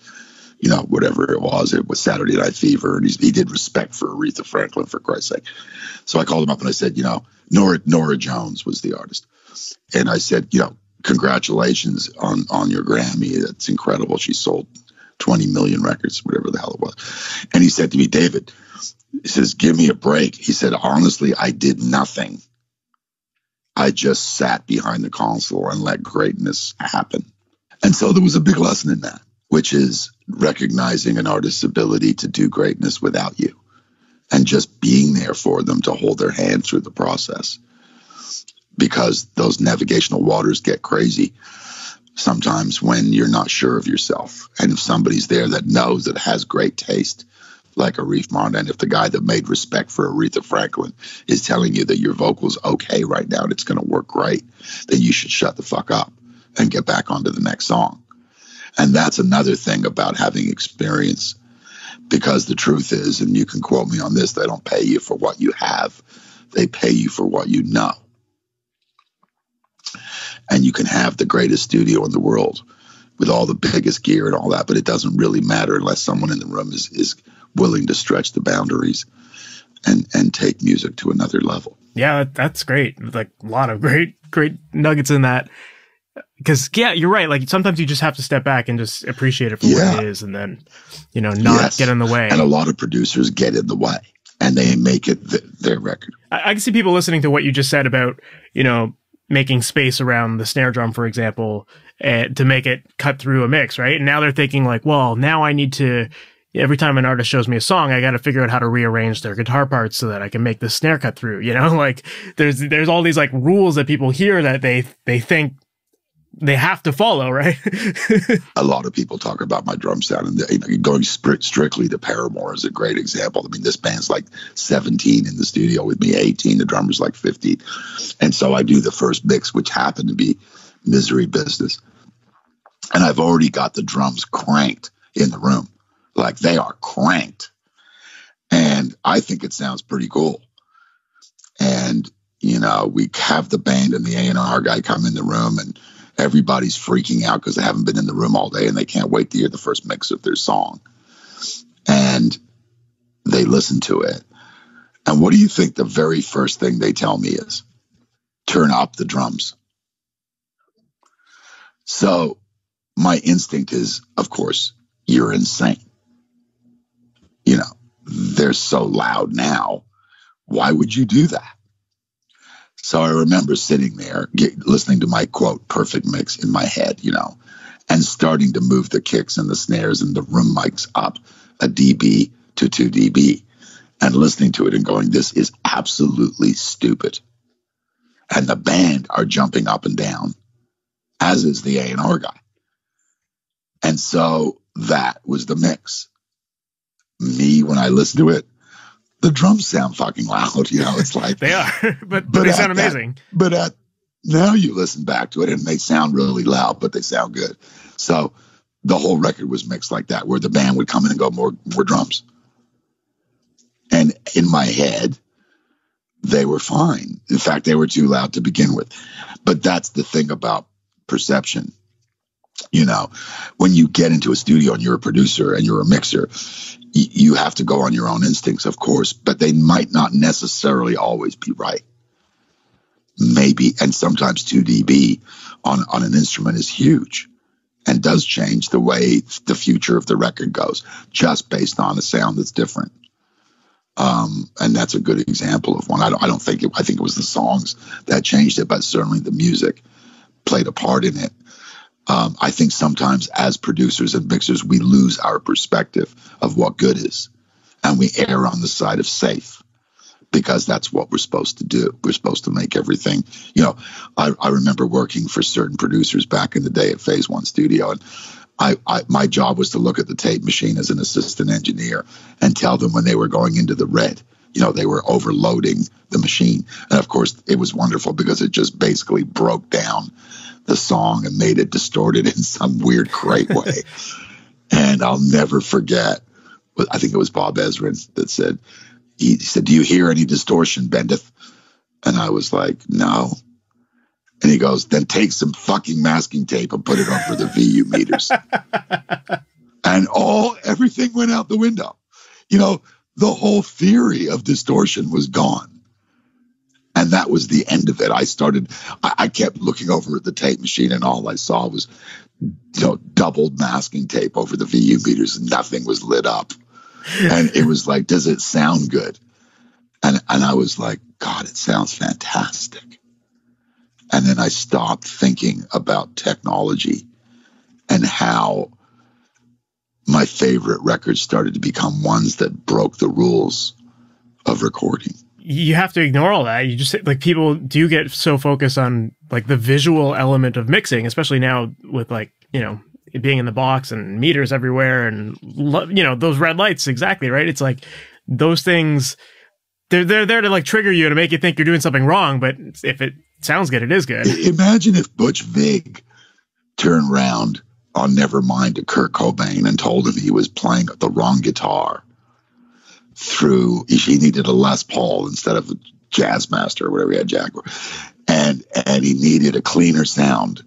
You know, whatever it was Saturday Night Fever, and he did Respect for Aretha Franklin, for Christ's sake. So I called him up and I said, you know, Nora Jones was the artist. And I said, you know, congratulations on your Grammy. That's incredible. She sold 20 million records, whatever the hell it was. And he said to me, "David," he says, "give me a break." He said, "Honestly, I did nothing. I just sat behind the console and let greatness happen." And so there was a big lesson in that, which is recognizing an artist's ability to do greatness without you, and just being there for them to hold their hand through the process. Because those navigational waters get crazy sometimes when you're not sure of yourself. And if somebody's there that knows, that has great taste, like Arif Mardin, if the guy that made Respect for Aretha Franklin is telling you that your vocal's okay right now and it's going to work great, then you should shut the fuck up and get back onto the next song. And that's another thing about having experience, because the truth is, and you can quote me on this, they don't pay you for what you have. They pay you for what you know. And you can have the greatest studio in the world with all the biggest gear and all that, but it doesn't really matter unless someone in the room is willing to stretch the boundaries and take music to another level. Yeah, that's great. Like a lot of great nuggets in that. Because, yeah, you're right. Like sometimes you just have to step back and just appreciate it for what it is, and then, not get in the way. And a lot of producers get in the way and they make it their record. I can see people listening to what you just said about, making space around the snare drum, for example, to make it cut through a mix, right? And now they're thinking like, well, now I need to, every time an artist shows me a song, I got to figure out how to rearrange their guitar parts so that I can make the snare cut through, like there's all these like rules that people hear that they think they have to follow, right? A lot of people talk about my drum sound, and going strictly to Paramore is a great example. I mean, this band's like 17 in the studio with me, 18. The drummer's like 50. And so I do the first mix, which happened to be Misery Business. And I've already got the drums cranked in the room. Like they are cranked. And I think it sounds pretty cool. And, we have the band and the A&R guy come in the room, and everybody's freaking out because they haven't been in the room all day and they can't wait to hear the first mix of their song. And they listen to it. And what do you think the very first thing they tell me is? Turn up the drums. So my instinct is, of course, you're insane. They're so loud now. Why would you do that? So I remember sitting there, listening to my, quote, perfect mix in my head, and starting to move the kicks and the snares and the room mics up a dB to 2 dB, and listening to it and going, this is absolutely stupid. And the band are jumping up and down, as is the A&R guy. And so that was the mix. Me, when I listen to it, the drums sound fucking loud, it's like they are, but they sound amazing. Now you listen back to it and they sound really loud, but they sound good. So the whole record was mixed like that, where the band would come in and go more drums. And in my head, they were fine. In fact, they were too loud to begin with. But that's the thing about perception. When you get into a studio and you're a producer and you're a mixer, you have to go on your own instincts, of course, but they might not necessarily always be right. Maybe, and sometimes 2 dB on an instrument is huge and does change the way the future of the record goes, just based on a sound that's different. And that's a good example of one. I think it was the songs that changed it, but certainly the music played a part in it. I think sometimes as producers and mixers, we lose our perspective of what good is, and we err on the side of safe, because that's what we're supposed to do. We're supposed to make everything, I remember working for certain producers back in the day at Phase One Studio, and my job was to look at the tape machine as an assistant engineer and tell them when they were going into the red. They were overloading the machine. And of course, it was wonderful because it just basically broke down the song and made it distorted in some weird, great way. And I'll never forget, I think it was Bob Ezrin that said, he said, "Do you hear any distortion, Bendeth?" And I was like, "No." And he goes, "Then take some fucking masking tape and put it over the VU meters." And everything went out the window. The whole theory of distortion was gone. And that was the end of it. I kept looking over at the tape machine, and all I saw was, doubled masking tape over the VU meters, and nothing was lit up. And it was like, does it sound good? And I was like, God, it sounds fantastic. And then I stopped thinking about technology and how my favorite records started to become ones that broke the rules of recording. You have to ignore all that. You just, like, people do get so focused on like the visual element of mixing, especially now with, like, you know, it being in the box and meters everywhere and, you know, those red lights. Exactly. Right. It's like those things, they're there to like trigger you to make you think you're doing something wrong. But if it sounds good, it is good. Imagine if Butch Vig turned around on Nevermind to Kurt Cobain and told him he was playing the wrong guitar through, he needed a Les Paul instead of a Jazzmaster or whatever he had, Jaguar. And he needed a cleaner sound.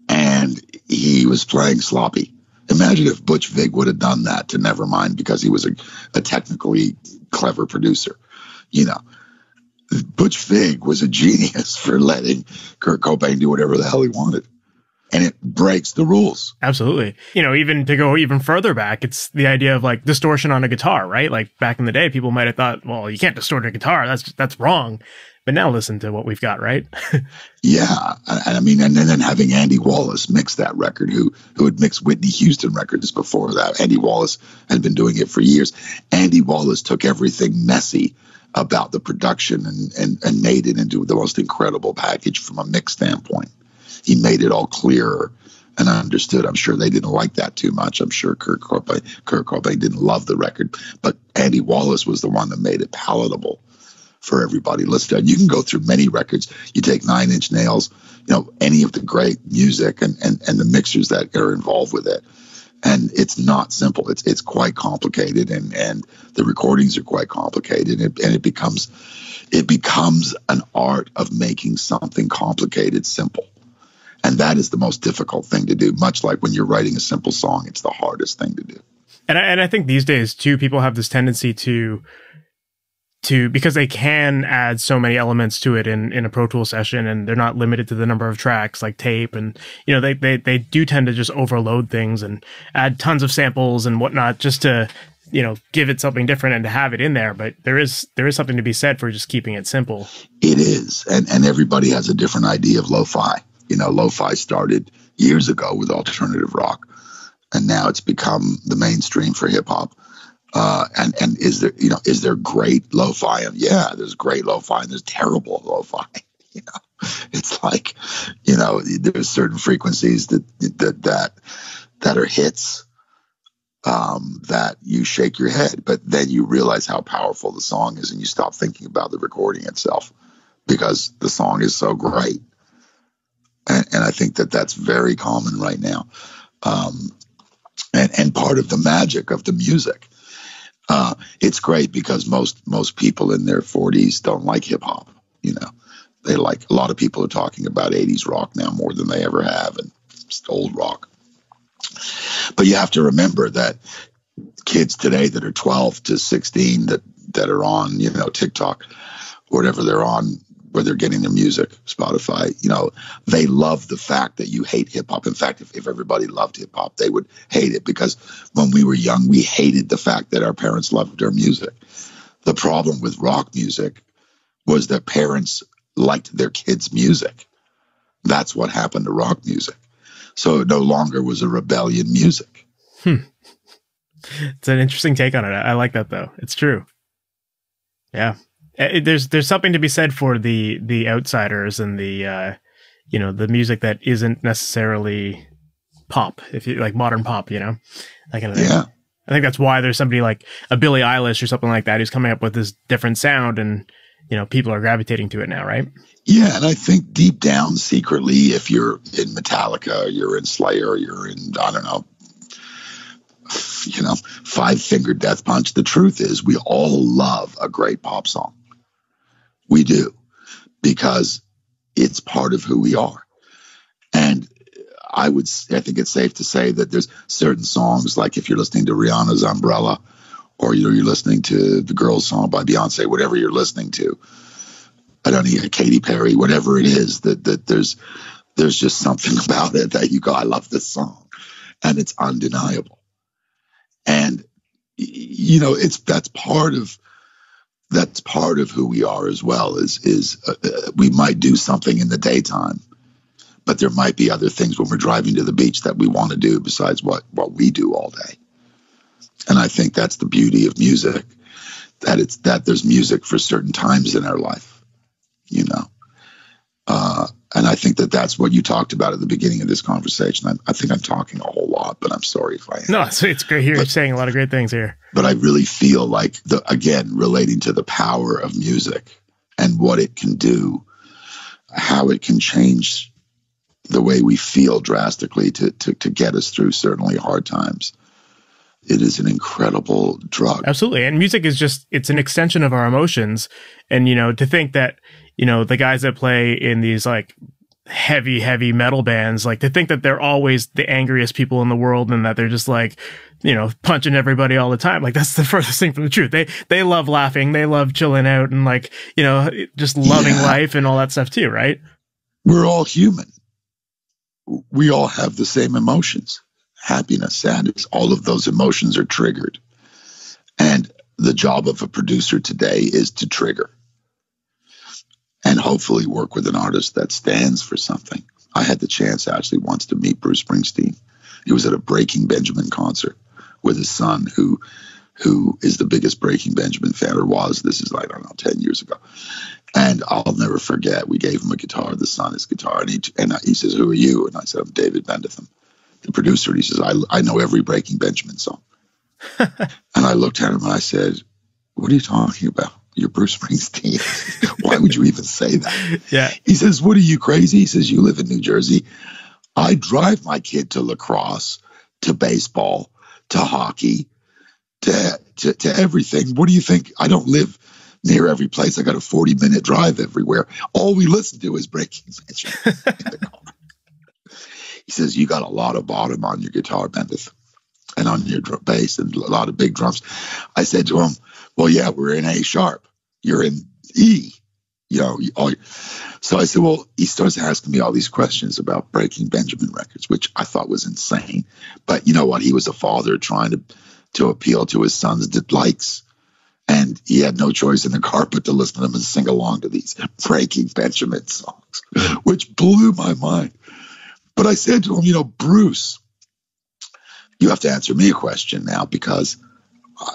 And he was playing sloppy. Imagine if Butch Vig would have done that to Nevermind because he was a technically clever producer. You know, Butch Vig was a genius for letting Kurt Cobain do whatever the hell he wanted. And it breaks the rules. Absolutely. You know, even to go even further back, it's the idea of like distortion on a guitar, right? Like back in the day, people might have thought, well, you can't distort a guitar. That's wrong. But now listen to what we've got, right? Yeah. And I mean, and then having Andy Wallace mix that record, who had mixed Whitney Houston records before that. Andy Wallace had been doing it for years. Andy Wallace took everything messy about the production and made it into the most incredible package from a mix standpoint. He made it all clearer and understood. I'm sure they didn't like that too much. I'm sure Kurt Cobain didn't love the record, but Andy Wallace was the one that made it palatable for everybody. Listen, you can go through many records. You take Nine Inch Nails, you know, any of the great music and the mixers that are involved with it. And it's not simple. It's quite complicated, and the recordings are quite complicated, and it becomes an art of making something complicated simple. And that is the most difficult thing to do. Much like when you're writing a simple song, it's the hardest thing to do. And I think these days too, people have this tendency to because they can add so many elements to it in a Pro Tool session, and they're not limited to the number of tracks like tape, and you know they do tend to just overload things and add tons of samples and whatnot just to, you know, give it something different and to have it in there. But there is something to be said for just keeping it simple. It is, and everybody has a different idea of lo-fi. You know, lo-fi started years ago with alternative rock, and now it's become the mainstream for hip hop. And is there great lo-fi? Yeah, there's great lo-fi and there's terrible lo-fi. You know, it's like, you know, there's certain frequencies that are hits that you shake your head, but then you realize how powerful the song is and you stop thinking about the recording itself because the song is so great. And I think that's very common right now. And part of the magic of the music. It's great because most people in their 40s don't like hip hop. You know, they like, a lot of people are talking about 80s rock now more than they ever have, and just old rock. But you have to remember that kids today that are 12 to 16 that are on, you know, TikTok, whatever they're on, where they're getting their music, Spotify, you know, they love the fact that you hate hip hop. In fact, if everybody loved hip hop, they would hate it, because when we were young, we hated the fact that our parents loved our music. The problem with rock music was that parents liked their kids' music. That's what happened to rock music. So it no longer was a rebellion music. It's an interesting take on it. I like that, though. It's true. Yeah. There's something to be said for the outsiders and the you know, the music that isn't necessarily pop, if you like modern pop, you know, that kind of thing. Yeah. I think that's why there's somebody like a Billie Eilish or something like that who's coming up with this different sound, and you know, people are gravitating to it now, right? Yeah, and I think deep down, secretly, if you're in Metallica, or you're in Slayer, or you're in, I don't know, you know, Five Finger Death Punch, the truth is we all love a great pop song. We do, because it's part of who we are. And I think it's safe to say that there's certain songs, like if you're listening to Rihanna's Umbrella, or you're listening to the Girls song by Beyonce, whatever you're listening to, I don't know, Katy Perry, whatever it is, that there's just something about it that you go, I love this song, and it's undeniable. And you know, that's part of who we are as well. Is we might do something in the daytime, but there might be other things when we're driving to the beach that we want to do besides what we do all day. And I think that's the beauty of music, that there's music for certain times in our life, you know. And I think that's what you talked about at the beginning of this conversation. I think I'm talking a whole lot, but I'm sorry if I am. No, it's great here. You're saying a lot of great things here. But I really feel like, again, relating to the power of music and what it can do, how it can change the way we feel drastically to get us through certainly hard times. It is an incredible drug. Absolutely. And music is it's an extension of our emotions. And, you know, to think that, you know, the guys that play in these like heavy metal bands, like to think that they're always the angriest people in the world and that they're just like, you know, punching everybody all the time. Like that's the furthest thing from the truth. They love laughing. They love chilling out and like, you know, just loving life and all that stuff too, right? We're all human. We all have the same emotions. Happiness, sadness, all of those emotions are triggered. And the job of a producer today is to trigger and hopefully work with an artist that stands for something. I had the chance actually once to meet Bruce Springsteen. He was at a Breaking Benjamin concert with his son, who is the biggest Breaking Benjamin fan, or was. This is, I don't know, 10 years ago. And I'll never forget, we gave him a guitar, the son his guitar, and he says, "Who are you?" And I said, "I'm David Bendeth, the producer." And he says, I know every Breaking Benjamin song. And I looked at him and I said, "What are you talking about? You're Bruce Springsteen. Why would you even say that?" Yeah. He says, "What are you, crazy?" He says, "You live in New Jersey. I drive my kid to lacrosse, to baseball, to hockey, to everything. What do you think? I don't live near every place. I got a 40-minute drive everywhere. All we listen to is Breaking Benjamin in the car." He says, "You got a lot of bottom on your guitar, Bendeth, and on your bass, and a lot of big drums." I said to him, "Well, yeah, we're in A sharp. You're in E." You know, so I said, well, he starts asking me all these questions about Breaking Benjamin records, which I thought was insane. But you know what? He was a father trying to appeal to his son's likes. And he had no choice in the car but to listen to them and sing along to these Breaking Benjamin songs, which blew my mind. But I said to him, you know, "Bruce, you have to answer me a question now, because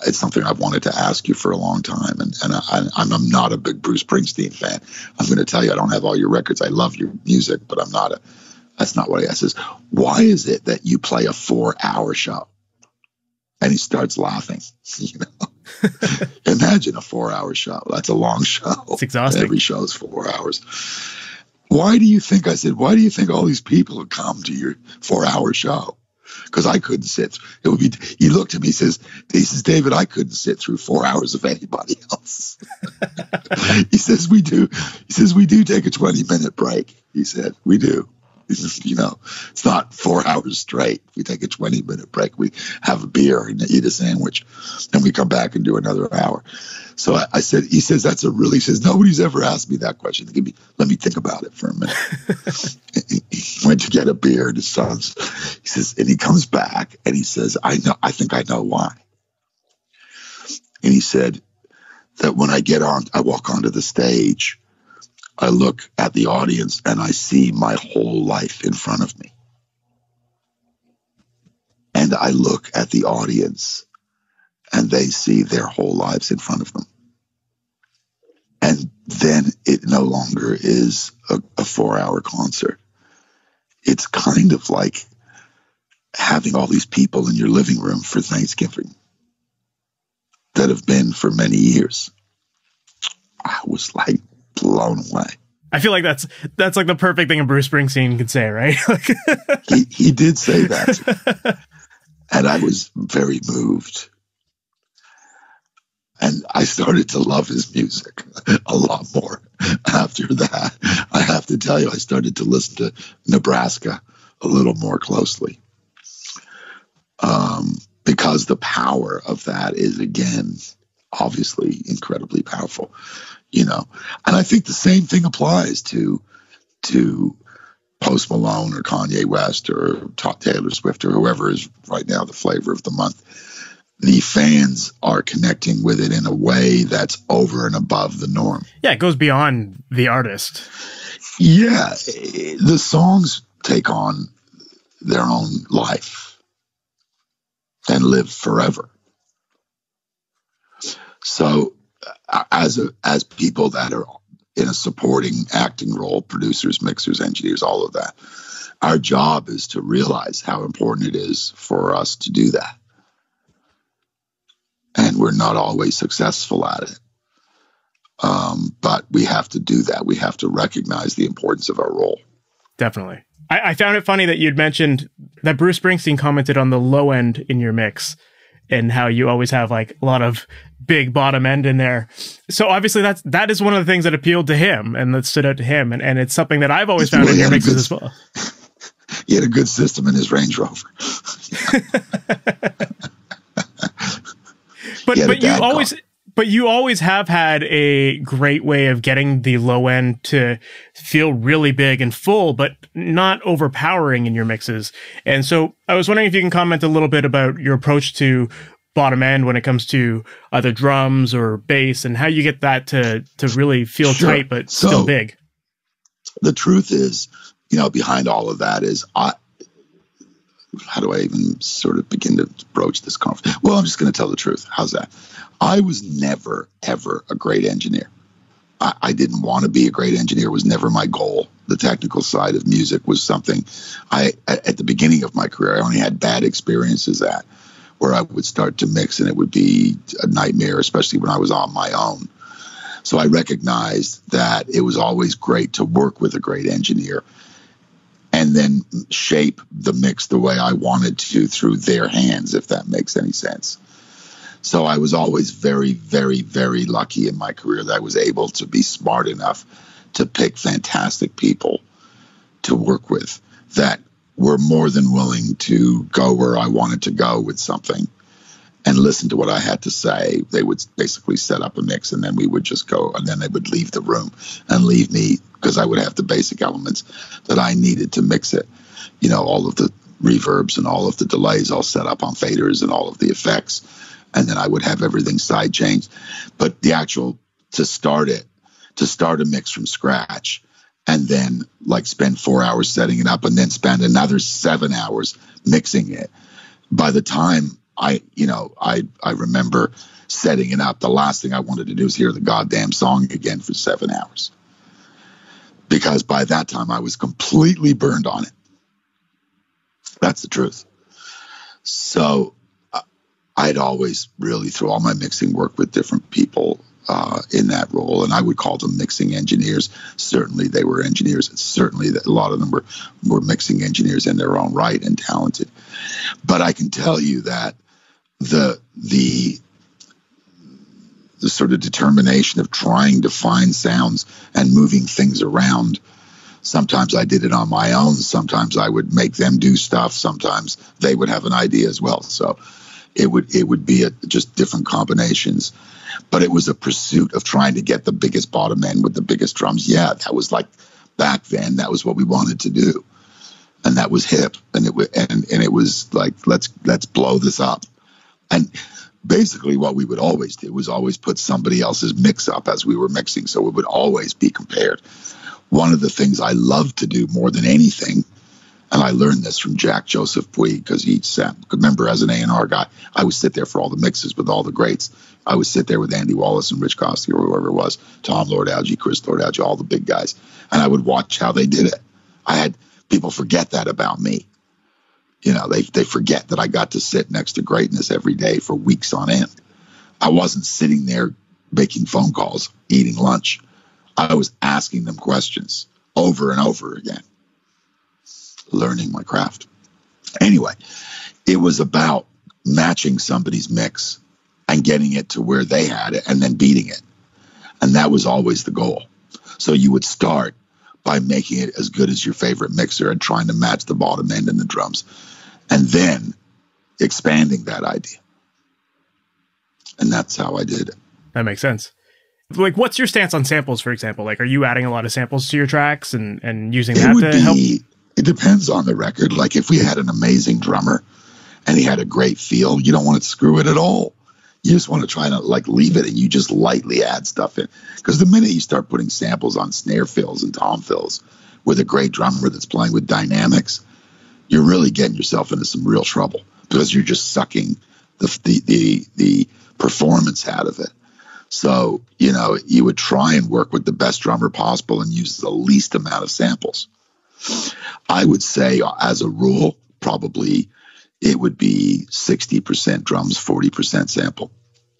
it's something I've wanted to ask you for a long time. And I'm not a big Bruce Springsteen fan. I'm going to tell you, I don't have all your records. I love your music, but that's not what I says. Why is it that you play a 4-hour show?" And he starts laughing, you know. Imagine a 4-hour show. That's a long show. It's exhausting. Every show is 4 hours. "Why do you think," I said, "why do you think all these people would come to your 4-hour show?" Because I couldn't sit. He looked at me, he says, "David, I couldn't sit through 4 hours of anybody else." He says, we do take a 20-minute break. He said, "We do. You know, it's not 4 hours straight. We take a 20-minute break. We have a beer and eat a sandwich, and we come back and do another hour." So I said, he says, he says, "Nobody's ever asked me that question. Let me think about it for a minute." He went to get a beer and his son's, he says, and he comes back and he says, I think I know why. And he said that when I walk onto the stage, I look at the audience and I see my whole life in front of me. And I look at the audience and they see their whole lives in front of them. And then it no longer is a 4-hour concert. It's kind of like having all these people in your living room for Thanksgiving that have been for many years. I was like blown away. I feel like that's like the perfect thing a Bruce Springsteen could say, right? He did say that. And I was very moved. And I started to love his music a lot more after that. I have to tell you, I started to listen to Nebraska a little more closely. Because the power of that is, again, obviously incredibly powerful, you know. And I think the same thing applies to Post Malone or Kanye West or Taylor Swift or whoever is right now the flavor of the month. The fans are connecting with it in a way that's over and above the norm. Yeah, it goes beyond the artist. Yeah, the songs take on their own life and live forever. So as people that are in a supporting acting role, producers, mixers, engineers, all of that, our job is to realize how important it is for us to do that. And we're not always successful at it. But we have to do that. We have to recognize the importance of our role. Definitely. I found it funny that you'd mentioned that Bruce Springsteen commented on the low end in your mix and how you always have like a lot of big bottom end in there. So obviously that is one of the things that appealed to him and that stood out to him. And it's something that I've always found in your mixes as well. He had a good system in his Range Rover. But you always have had a great way of getting the low end to feel really big and full, but not overpowering in your mixes. And so I was wondering if you can comment a little bit about your approach to bottom end when it comes to either drums or bass and how you get that to really feel tight, but still big. The truth is, behind all of that is how do I even sort of begin to broach this conference? Well, I'm just going to tell the truth. How's that? I was never, ever a great engineer. I didn't want to be a great engineer. It was never my goal. The technical side of music was something at the beginning of my career, I only had bad experiences at, where I would start to mix and it would be a nightmare, especially when I was on my own. So I recognized that it was always great to work with a great engineer and then shape the mix the way I wanted to through their hands, if that makes any sense. So I was always very, very, very lucky in my career that I was able to be smart enough to pick fantastic people to work with that were more than willing to go where I wanted to go with something and listen to what I had to say. They would basically set up a mix and then we would just go, and then they would leave the room and leave me because I would have the basic elements that I needed to mix it. All of the reverbs and all of the delays all set up on faders and all of the effects. And then I would have everything side changed. But the actual, to start a mix from scratch and then like spend 4 hours setting it up and then spend another 7 hours mixing it. By the time I remember setting it up, the last thing I wanted to do is hear the goddamn song again for 7 hours. Because by that time I was completely burned on it. That's the truth. So I'd always really, through all my mixing, worked with different people in that role, and I would call them mixing engineers. Certainly they were engineers. Certainly a lot of them were mixing engineers in their own right and talented. But I can tell you that the sort of determination of trying to find sounds and moving things around, sometimes I did it on my own. Sometimes I would make them do stuff. Sometimes they would have an idea as well. So it would be just different combinations. But it was a pursuit of trying to get the biggest bottom end with the biggest drums. Yeah, that was like back then. That was what we wanted to do, and that was hip. And it was like let's blow this up. And basically, what we would always do was always put somebody else's mix up as we were mixing, so it would always be compared. One of the things I loved to do more than anything, and I learned this from Jack Joseph Puig, because he sat, remember, as an A&R guy, I would sit there for all the mixes with all the greats. I would sit there with Andy Wallace and Rich Costigan or whoever it was, Tom Lord-Alge, Chris Lord-Alge, all the big guys, and I would watch how they did it. I had people forget that about me. They forget that I got to sit next to greatness every day for weeks on end. I wasn't sitting there making phone calls, eating lunch. I was asking them questions over and over again, learning my craft. Anyway, it was about matching somebody's mix and getting it to where they had it and then beating it. And that was always the goal. So you would start by making it as good as your favorite mixer and trying to match the bottom end and the drums, and then expanding that idea. And that's how I did it. That makes sense. Like, what's your stance on samples, for example? Like, are you adding a lot of samples to your tracks and using that to help? It depends on the record. Like, if we had an amazing drummer and he had a great feel, you don't want to screw it at all. You just want to try to like leave it and you just lightly add stuff in. Because the minute you start putting samples on snare fills and tom fills with a great drummer that's playing with dynamics, you're really getting yourself into some real trouble because you're just sucking the performance out of it. So, you know, you would try and work with the best drummer possible and use the least amount of samples. I would say, as a rule, probably it would be 60% drums, 40% sample.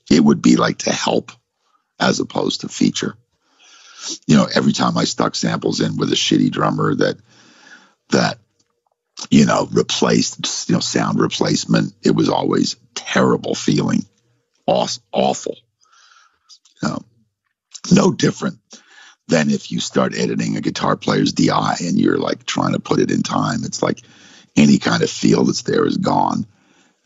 It would be like to help as opposed to feature. You know, every time I stuck samples in with a shitty drummer that you know, replaced, you know, sound replacement, it was always terrible feeling, awful. No different than if you start editing a guitar player's DI and you're like trying to put it in time. It's like any kind of feel that's there is gone,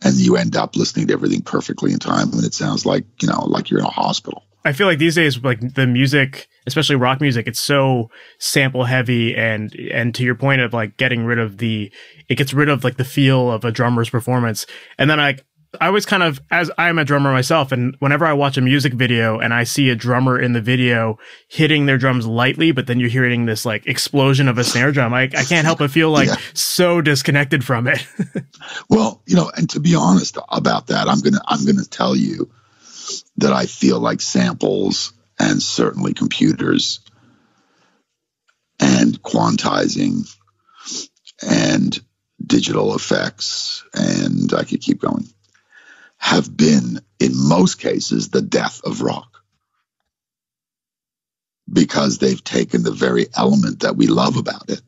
and you end up listening to everything perfectly in time, and it sounds like, you know, like you're in a hospital. I feel like these days, like the music, especially rock music, it's so sample heavy, and to your point of like getting rid of it gets rid of like the feel of a drummer's performance. And then I always kind of, as I'm a drummer myself, and whenever I watch a music video and I see a drummer in the video hitting their drums lightly, but then you're hearing this like explosion of a snare drum, I can't help but feel like so disconnected from it. Well, you know, and to be honest about that, I'm gonna tell you that I feel like samples and certainly computers and quantizing and digital effects, and I could keep going, have been, in most cases, the death of rock. Because they've taken the very element that we love about it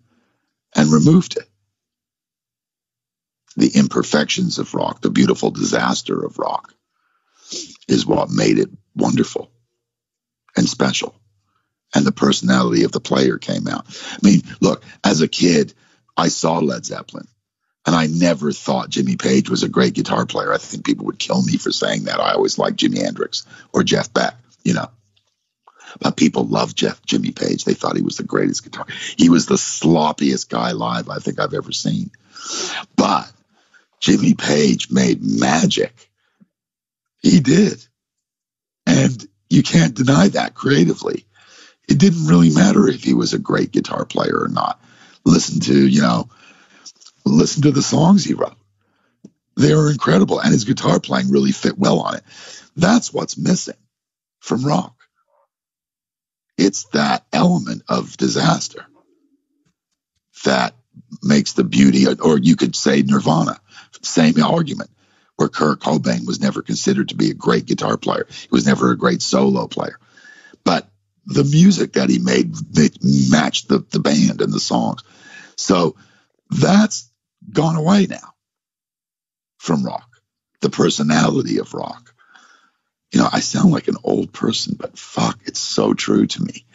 and removed it. The imperfections of rock, the beautiful disaster of rock, is what made it wonderful and special. And the personality of the player came out. I mean, look, as a kid, I saw Led Zeppelin, and I never thought Jimmy Page was a great guitar player. I think people would kill me for saying that. I always liked Jimi Hendrix or Jeff Beck, you know. But people loved Jimmy Page. They thought he was the greatest guitar. He was the sloppiest guy live I think I've ever seen. But Jimmy Page made magic. He did. And you can't deny that creatively. It didn't really matter if he was a great guitar player or not. Listen to the songs he wrote. They were incredible. And his guitar playing really fit well on it. That's what's missing from rock. It's that element of disaster that makes the beauty, or you could say Nirvana, same argument, where Kurt Cobain was never considered to be a great guitar player. He was never a great solo player. But the music that he made matched the band and the songs. So that's gone away now from rock, the personality of rock. You know, I sound like an old person, but fuck, it's so true to me.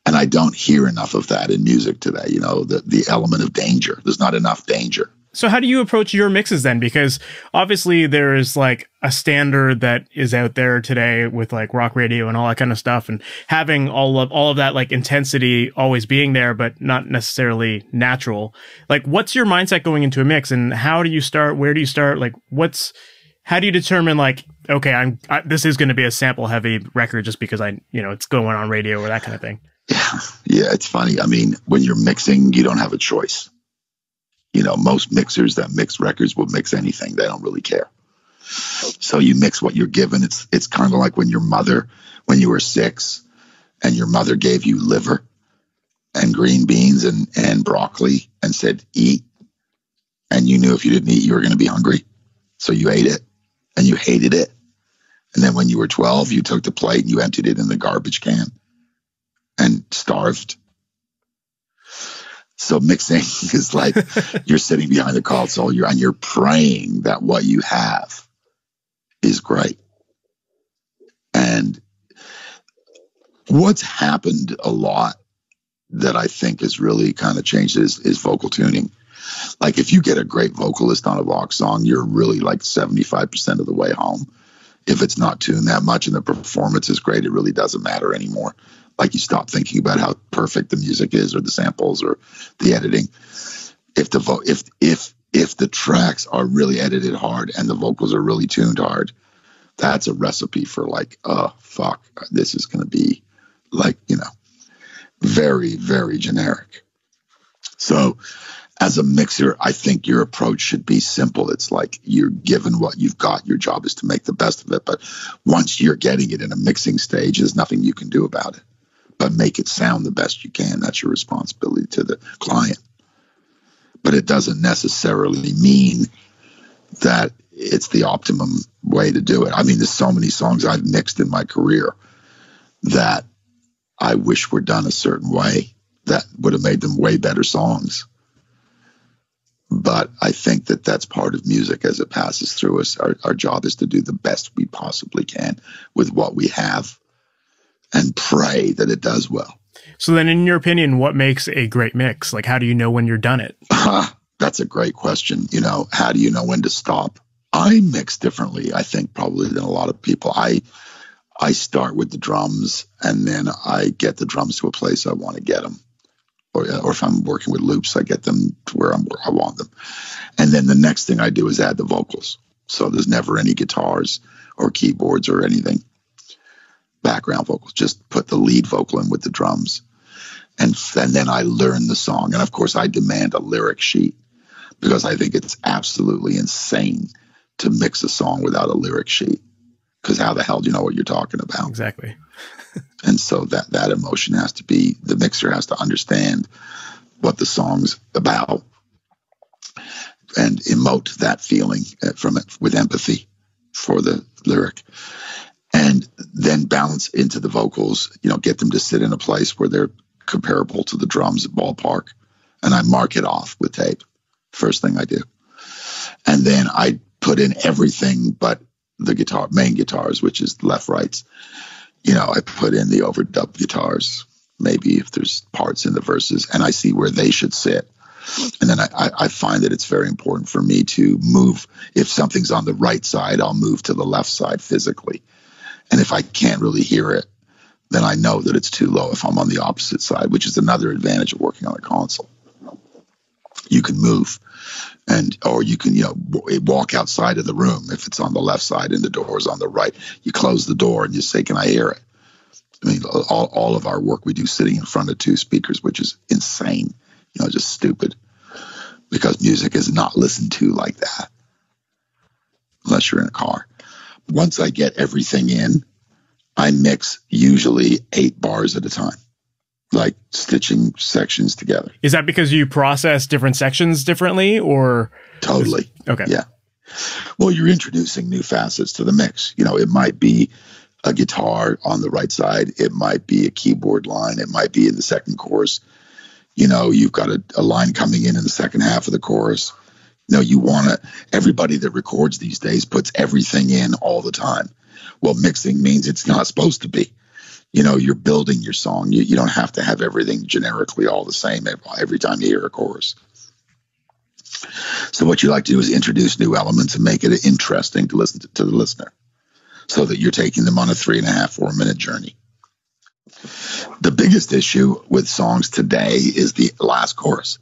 And I don't hear enough of that in music today, you know, the element of danger. There's not enough danger. So how do you approach your mixes then? Because obviously there is like a standard that is out there today with like rock radio and all that kind of stuff, and having all of that like intensity always being there, but not necessarily natural. Like, what's your mindset going into a mix, and how do you start? Where do you start? Like, how do you determine like, okay, this is going to be a sample heavy record just because it's going on radio or that kind of thing? Yeah, it's funny. I mean, when you're mixing, you don't have a choice. You know, most mixers that mix records will mix anything. They don't really care. So you mix what you're given. It's kind of like when you were 6 and your mother gave you liver and green beans and broccoli and said, eat. And you knew if you didn't eat, you were going to be hungry. So you ate it and you hated it. And then when you were 12, you took the plate and you emptied it in the garbage can and starved. So mixing is like you're sitting behind the console, and you're praying that what you have is great. And what's happened a lot that I think has really kind of changed is vocal tuning. Like, if you get a great vocalist on a rock song, you're really like 75% of the way home. If it's not tuned that much and the performance is great, it really doesn't matter anymore. Like, you stop thinking about how perfect the music is or the samples or the editing. If the tracks are really edited hard and the vocals are really tuned hard, that's a recipe for like, oh, fuck, this is going to be like, very, very generic. So as a mixer, I think your approach should be simple. It's like you're given what you've got. Your job is to make the best of it. But once you're getting it in a mixing stage, there's nothing you can do about it. But make it sound the best you can. That's your responsibility to the client. But it doesn't necessarily mean that it's the optimum way to do it. I mean, there's so many songs I've mixed in my career that I wish were done a certain way that would have made them way better songs. But I think that that's part of music as it passes through us. Our job is to do the best we possibly can with what we have and pray that it does well. So then in your opinion, what makes a great mix? Like, how do you know when you're done it? That's a great question. How do you know when to stop? I mix differently, I think, probably than a lot of people. I start with the drums, and then I get the drums to a place I want to get them. Or if I'm working with loops, I get them to where I want them. And then the next thing I do is add the vocals. So there's never any guitars or keyboards or anything. Background vocals. Just put the lead vocal in with the drums. And then I learn the song. And of course, I demand a lyric sheet because I think it's absolutely insane to mix a song without a lyric sheet. Because how the hell do you know what you're talking about? Exactly. And so that emotion has to be, the mixer has to understand what the song's about and emote that feeling from it with empathy for the lyric. And then balance into the vocals, get them to sit in a place where they're comparable to the drums at ballpark. And I mark it off with tape. First thing I do. And then I put in everything but the main guitars, which is left, rights. I put in the overdub guitars, maybe if there's parts in the verses, and I see where they should sit. And then I find that it's very important for me to move. If something's on the right side, I'll move to the left side physically. And if I can't really hear it, then I know that it's too low if I'm on the opposite side, which is another advantage of working on a console. You can move, or you can, walk outside of the room if it's on the left side and the door's on the right. You close the door and you say, "Can I hear it?" I mean, all of our work we do sitting in front of two speakers, which is insane, just stupid, because music is not listened to like that unless you're in a car. Once I get everything in, I mix usually 8 bars at a time, like stitching sections together. Is that because you process different sections differently, or? Totally. Okay. Yeah. Well, you're introducing new facets to the mix. It might be a guitar on the right side. It might be a keyboard line. It might be in the second chorus. You've got a line coming in the second half of the chorus. Everybody that records these days puts everything in all the time. Well, mixing means it's not supposed to be. You're building your song. You don't have to have everything generically all the same every time you hear a chorus. So what you like to do is introduce new elements and make it interesting to listen to the listener, so that you're taking them on a 3.5-4 minute journey. The biggest issue with songs today is the last chorus,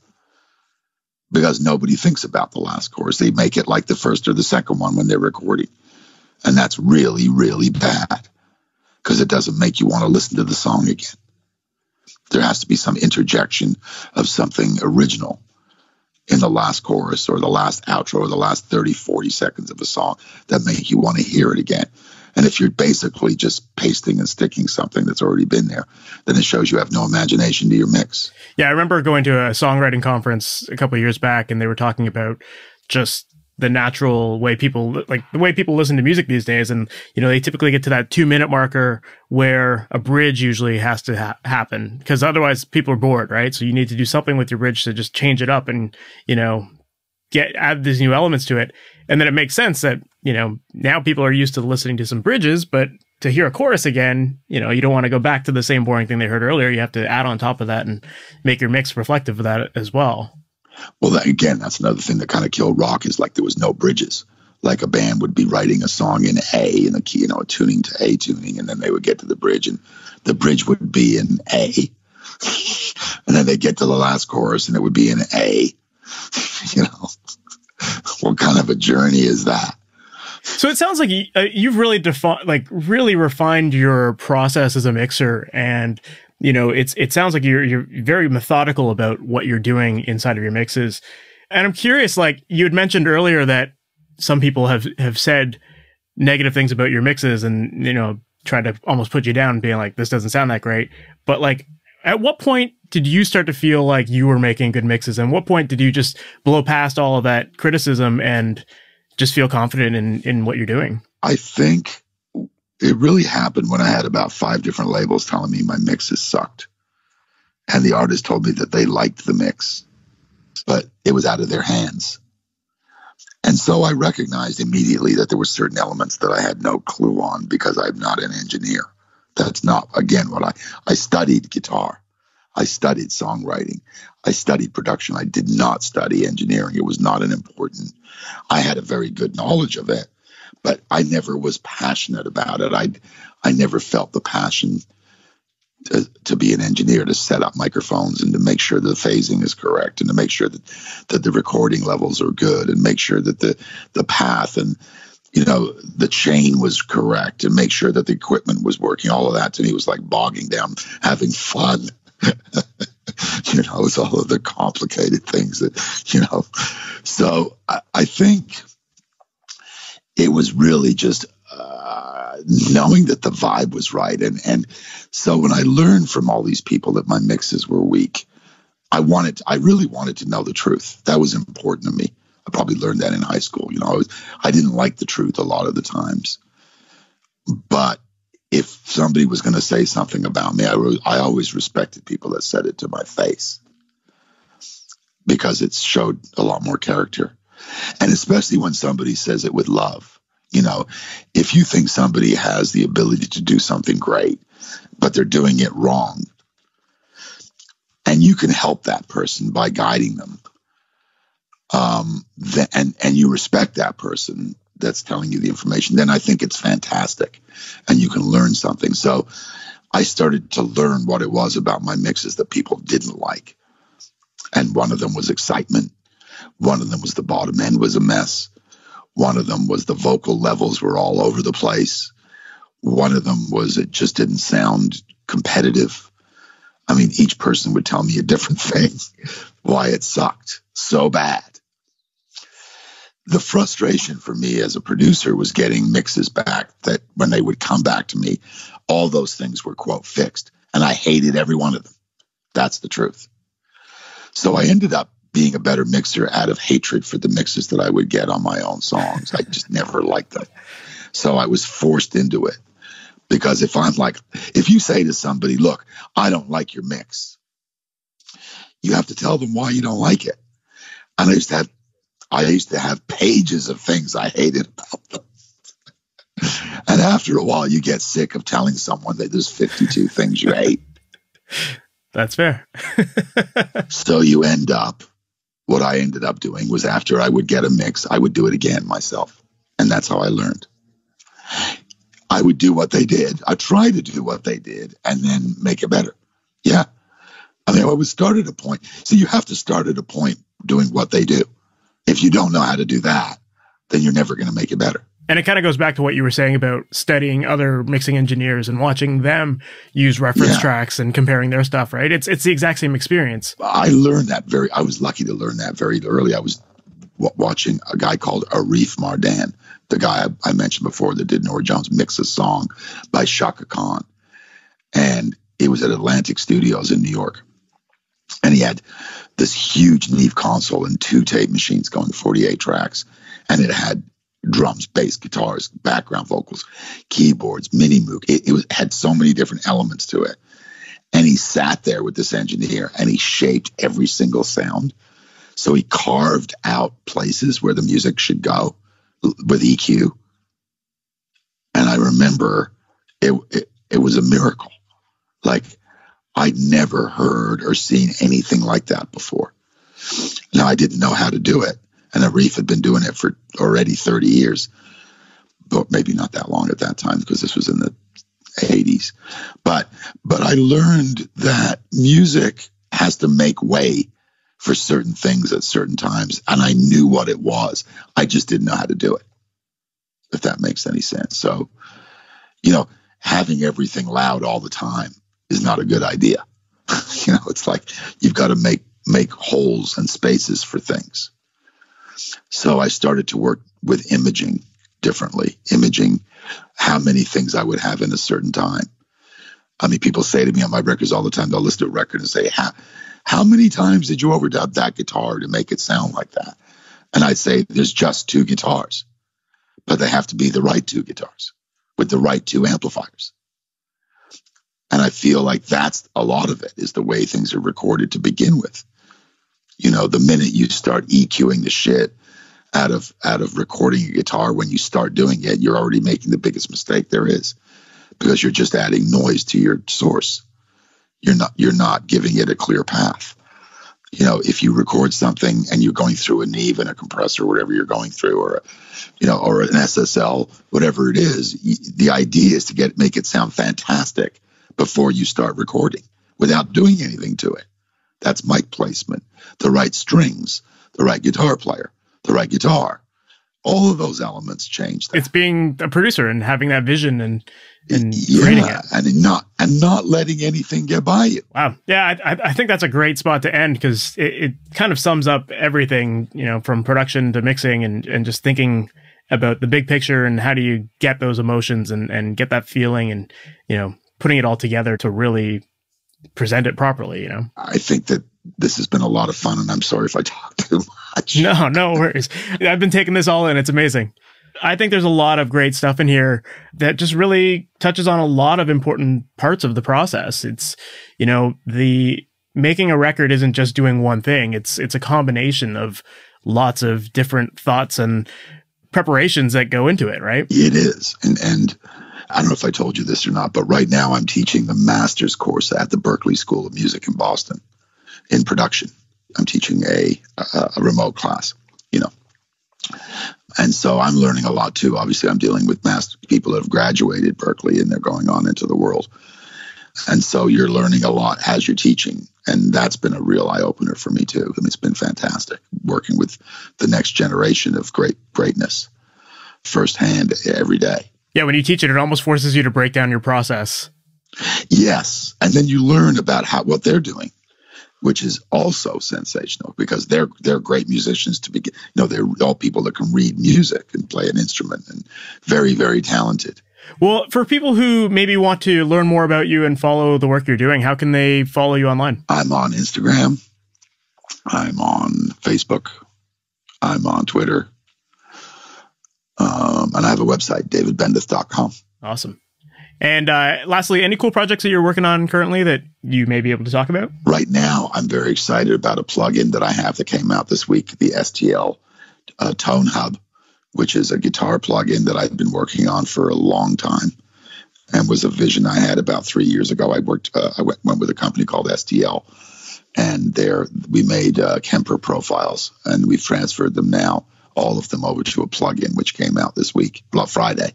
because nobody thinks about the last chorus. They make it like the first or the second one when they're recording. And that's really, really bad, because it doesn't make you want to listen to the song again. There has to be some interjection of something original in the last chorus or the last outro or the last 30, 40 seconds of a song that make you want to hear it again. And if you're basically just pasting and sticking something that's already been there, then it shows you have no imagination to your mix. Yeah, I remember going to a songwriting conference a couple of years back, and they were talking about just the natural way people, like the way people listen to music these days. And, they typically get to that 2-minute marker where a bridge usually has to happen, because otherwise people are bored, right? So you need to do something with your bridge to just change it up and, add these new elements to it. And then it makes sense that, now people are used to listening to some bridges, but to hear a chorus again, you don't want to go back to the same boring thing they heard earlier. You have to add on top of that and make your mix reflective of that as well. Well, that's another thing that kind of killed rock, is like there was no bridges. Like a band would be writing a song in A, in a key, a tuning to A tuning, and then they would get to the bridge, and the bridge would be in A. And then they get to the last chorus, and it would be in A. What kind of a journey is that? So it sounds like you've really really refined your process as a mixer, and it sounds like you're very methodical about what you're doing inside of your mixes. And I'm curious, like you had mentioned earlier that some people have said negative things about your mixes, and tried to almost put you down, being like, this doesn't sound that great. But like, at what point did you start to feel like you were making good mixes? And what point did you just blow past all of that criticism and just feel confident in what you're doing? I think it really happened when I had about 5 different labels telling me my mixes sucked. And the artist told me that they liked the mix, but it was out of their hands. And so I recognized immediately that there were certain elements that I had no clue on, because I'm not an engineer. That's not, again, what I studied guitar. I studied songwriting. I studied production. I did not study engineering. It was not an important. I had a very good knowledge of it, but I never was passionate about it. I never felt the passion to be an engineer, to set up microphones and to make sure the phasing is correct, and to make sure that the recording levels are good, and make sure that the path and the chain was correct, and make sure that the equipment was working. All of that to me was like bogging down, having fun. It's all of the complicated things that, So I think it was really just knowing that the vibe was right. And so when I learned from all these people that my mixes were weak, I really wanted to know the truth. That was important to me. I probably learned that in high school. I didn't like the truth a lot of the times, but if somebody was going to say something about me, I always respected people that said it to my face, because it showed a lot more character. And especially when somebody says it with love. If you think somebody has the ability to do something great, but they're doing it wrong, and you can help that person by guiding them, and you respect that person that's telling you the information, then I think it's fantastic, and you can learn something. So I started to learn what it was about my mixes that people didn't like. And one of them was excitement. One of them was the bottom end was a mess. One of them was the vocal levels were all over the place. One of them was it just didn't sound competitive. I mean, each person would tell me a different thing, why it sucked so bad. The frustration for me as a producer was getting mixes back that when they would come back to me, all those things were, quote, fixed. And I hated every one of them. That's the truth. So I ended up being a better mixer out of hatred for the mixes that I would get on my own songs. I just never liked them. So I was forced into it. Because if you say to somebody, look, I don't like your mix, you have to tell them why you don't like it. And I used to have pages of things I hated about them. And after a while, you get sick of telling someone that there's 52 things you hate. That's fair. So what I ended up doing was, after I would get a mix, I would do it again myself. And that's how I learned. I would do what they did. I try to do what they did and then make it better. Yeah. I mean, I would start at a point. So you have to start at a point doing what they do. If you don't know how to do that, then you're never going to make it better. And it kind of goes back to what you were saying about studying other mixing engineers and watching them use reference tracks and comparing their stuff, right? It's the exact same experience. I learned that I was lucky to learn that very early. I was watching a guy called Arif Mardan, the guy I mentioned before that did Nora Jones mix a song by Shaka Khan. And it was at Atlantic Studios in New York. And he had this huge Neve console and 2 tape machines going 48 tracks. And it had drums, bass, guitars, background vocals, keyboards, mini moog. It had so many different elements to it. And he sat there with this engineer and he shaped every single sound. So he carved out places where the music should go with EQ. And I remember it was a miracle. Like, I'd never heard or seen anything like that before. Now, I didn't know how to do it. And Arif had been doing it for already 30 years, but maybe not that long at that time, because this was in the 80s. But I learned that music has to make way for certain things at certain times. And I knew what it was. I just didn't know how to do it. if that makes any sense. So, you know, having everything loud all the time is not a good idea. You know, it's like you've got to make holes and spaces for things. So I started to work with imaging differently, imaging how many things I would have in a certain time. I mean, people say to me on my records all the time, they'll listen to a record and say, how many times did you overdub that guitar to make it sound like that? And I'd say there's just 2 guitars, but they have to be the right 2 guitars with the right 2 amplifiers. And I feel like that's a lot of it, is the way things are recorded to begin with. You know, the minute you start EQing the shit out of recording a guitar, when you start doing it, you're already making the biggest mistake there is, because you're just adding noise to your source. You're not giving it a clear path. You know, if you record something and you're going through a Neve and a compressor, whatever you're going through, or or an SSL, whatever it is, the idea is to make it sound fantastic before you start recording without doing anything to it. That's mic placement, the right strings, the right guitar player, the right guitar. All of those elements change that. It's being a producer and having that vision and creating it. and not letting anything get by you. Wow. Yeah, I think that's a great spot to end, because it kind of sums up everything, you know, from production to mixing and just thinking about the big picture and how do you get those emotions and get that feeling and, you know, putting it all together to really present it properly, you know. I think that this has been a lot of fun, and I'm sorry if I talk too much. No worries. I've been taking this all in. It's amazing. I think there's a lot of great stuff in here that just really touches on a lot of important parts of the process. It's, you know, the making a record isn't just doing one thing. It's a combination of lots of different thoughts and preparations that go into it, right? It is. And I don't know if I told you this or not, but right now I'm teaching the master's course at the Berklee School of Music in Boston in production. I'm teaching a remote class, you know. And so I'm learning a lot too. Obviously, I'm dealing with people that have graduated Berklee and they're going on into the world. And so you're learning a lot as you're teaching. And that's been a real eye-opener for me too. I mean, it's been fantastic working with the next generation of greatness firsthand every day. Yeah, when you teach it, it almost forces you to break down your process. Yes. And then you learn about what they're doing, which is also sensational, because they're great musicians to begin. You know, they're all people that can read music and play an instrument, and very, very talented. Well, for people who maybe want to learn more about you and follow the work you're doing, how can they follow you online? I'm on Instagram. I'm on Facebook. I'm on Twitter. And I have a website, davidbendeth.com. Awesome. And lastly, any cool projects that you're working on currently that you may be able to talk about? Right now, I'm very excited about a plugin that I have that came out this week, the STL Tone Hub, which is a guitar plugin that I've been working on for a long time, and was a vision I had about 3 years ago. I went with a company called STL, and there we made Kemper profiles, and we've transferred them now, all of them, over to a plugin which came out this week, Friday,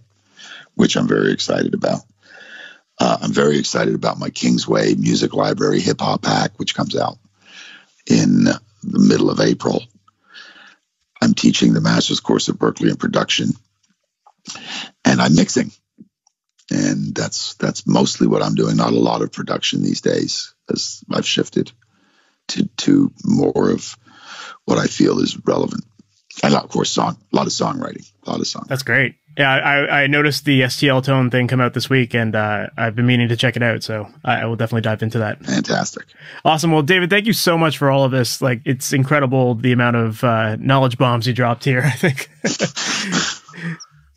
which I'm very excited about. I'm very excited about my Kingsway Music Library Hip Hop Pack, which comes out in the middle of April. I'm teaching the master's course at Berklee in production, and I'm mixing. And that's mostly what I'm doing. Not a lot of production these days, as I've shifted to more of what I feel is relevant. And of course, a lot of songwriting. That's great. Yeah, I noticed the STL Tone thing come out this week, and I've been meaning to check it out. So I will definitely dive into that. Fantastic. Awesome. Well, David, thank you so much for all of this. Like, it's incredible the amount of knowledge bombs you dropped here, I think.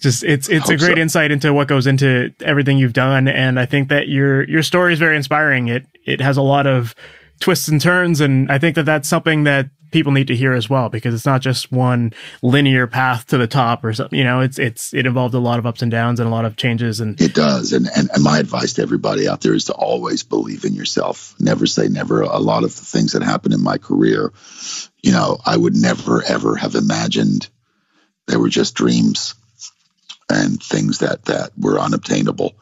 Just it's a great insight into what goes into everything you've done, and I think that your story is very inspiring. It has a lot of twists and turns, and I think that that's something that people need to hear as well, because it's not just one linear path to the top or something. You know, it involved a lot of ups and downs and a lot of changes. And it does. And my advice to everybody out there is to always believe in yourself. Never say never. A lot of the things that happened in my career, you know, I would never, ever have imagined. They were just dreams and things that were unobtainable.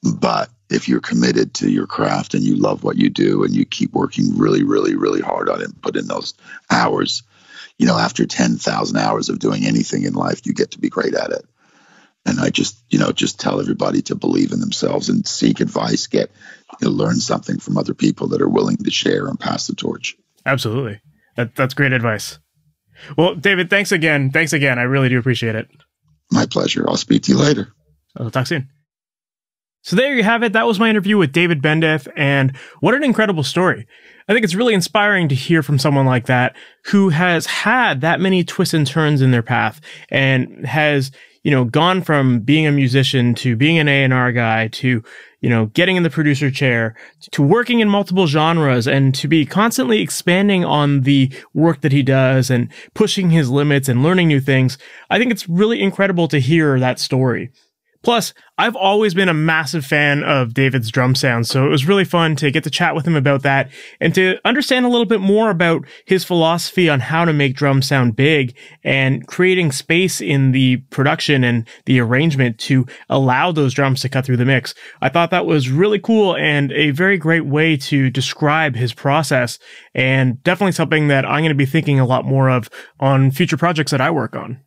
But if you're committed to your craft and you love what you do and you keep working really, really, really hard on it and put in those hours, you know, after 10,000 hours of doing anything in life, you get to be great at it. And I just, just tell everybody to believe in themselves and seek advice, learn something from other people that are willing to share and pass the torch. Absolutely. That's great advice. Well, David, thanks again. I really do appreciate it. My pleasure. I'll speak to you later. I'll talk soon. So there you have it. That was my interview with David Bendeth, and what an incredible story. I think it's really inspiring to hear from someone like that who has had that many twists and turns in their path and has, gone from being a musician to being an A&R guy to, getting in the producer chair to working in multiple genres and to be constantly expanding on the work that he does and pushing his limits and learning new things. I think it's really incredible to hear that story. Plus, I've always been a massive fan of David's drum sound, so it was really fun to get to chat with him about that and to understand a little bit more about his philosophy on how to make drums sound big and creating space in the production and the arrangement to allow those drums to cut through the mix. I thought that was really cool and a very great way to describe his process, and definitely something that I'm going to be thinking a lot more of on future projects that I work on.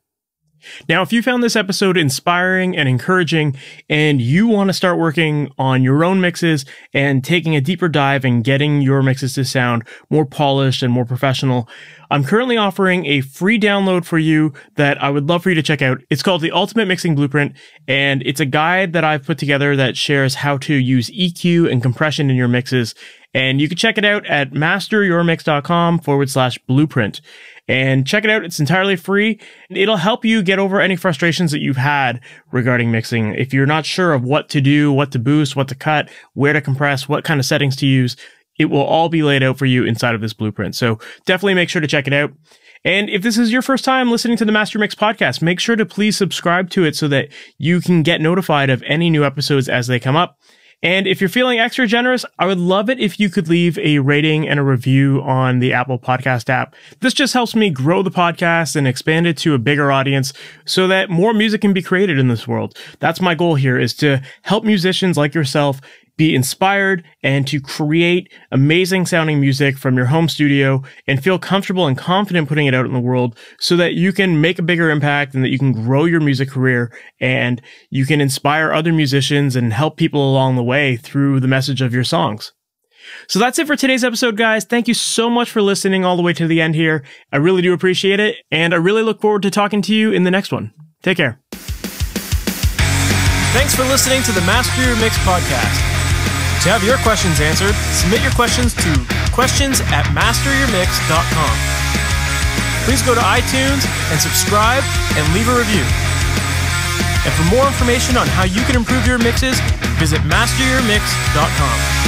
Now, if you found this episode inspiring and encouraging and you want to start working on your own mixes and taking a deeper dive and getting your mixes to sound more polished and more professional, I'm currently offering a free download for you that I would love for you to check out. It's called The Ultimate Mixing Blueprint, and it's a guide that I've put together that shares how to use EQ and compression in your mixes. And you can check it out at masteryourmix.com/blueprint. And check it out. It's entirely free. It'll help you get over any frustrations that you've had regarding mixing. If you're not sure of what to do, what to boost, what to cut, where to compress, what kind of settings to use, it will all be laid out for you inside of this blueprint. So definitely make sure to check it out. And if this is your first time listening to the MasterYourMix podcast, make sure to please subscribe to it so that you can get notified of any new episodes as they come up. And if you're feeling extra generous, I would love it if you could leave a rating and a review on the Apple Podcast app. This just helps me grow the podcast and expand it to a bigger audience so that more music can be created in this world. That's my goal here, is to help musicians like yourself be inspired and to create amazing sounding music from your home studio and feel comfortable and confident putting it out in the world so that you can make a bigger impact and that you can grow your music career and you can inspire other musicians and help people along the way through the message of your songs. So that's it for today's episode, guys. Thank you so much for listening all the way to the end here. I really do appreciate it, and I really look forward to talking to you in the next one. Take care. Thanks for listening to the Master Your Mix podcast. To have your questions answered, submit your questions to questions@masteryourmix.com. Please go to iTunes and subscribe and leave a review. And for more information on how you can improve your mixes, visit masteryourmix.com.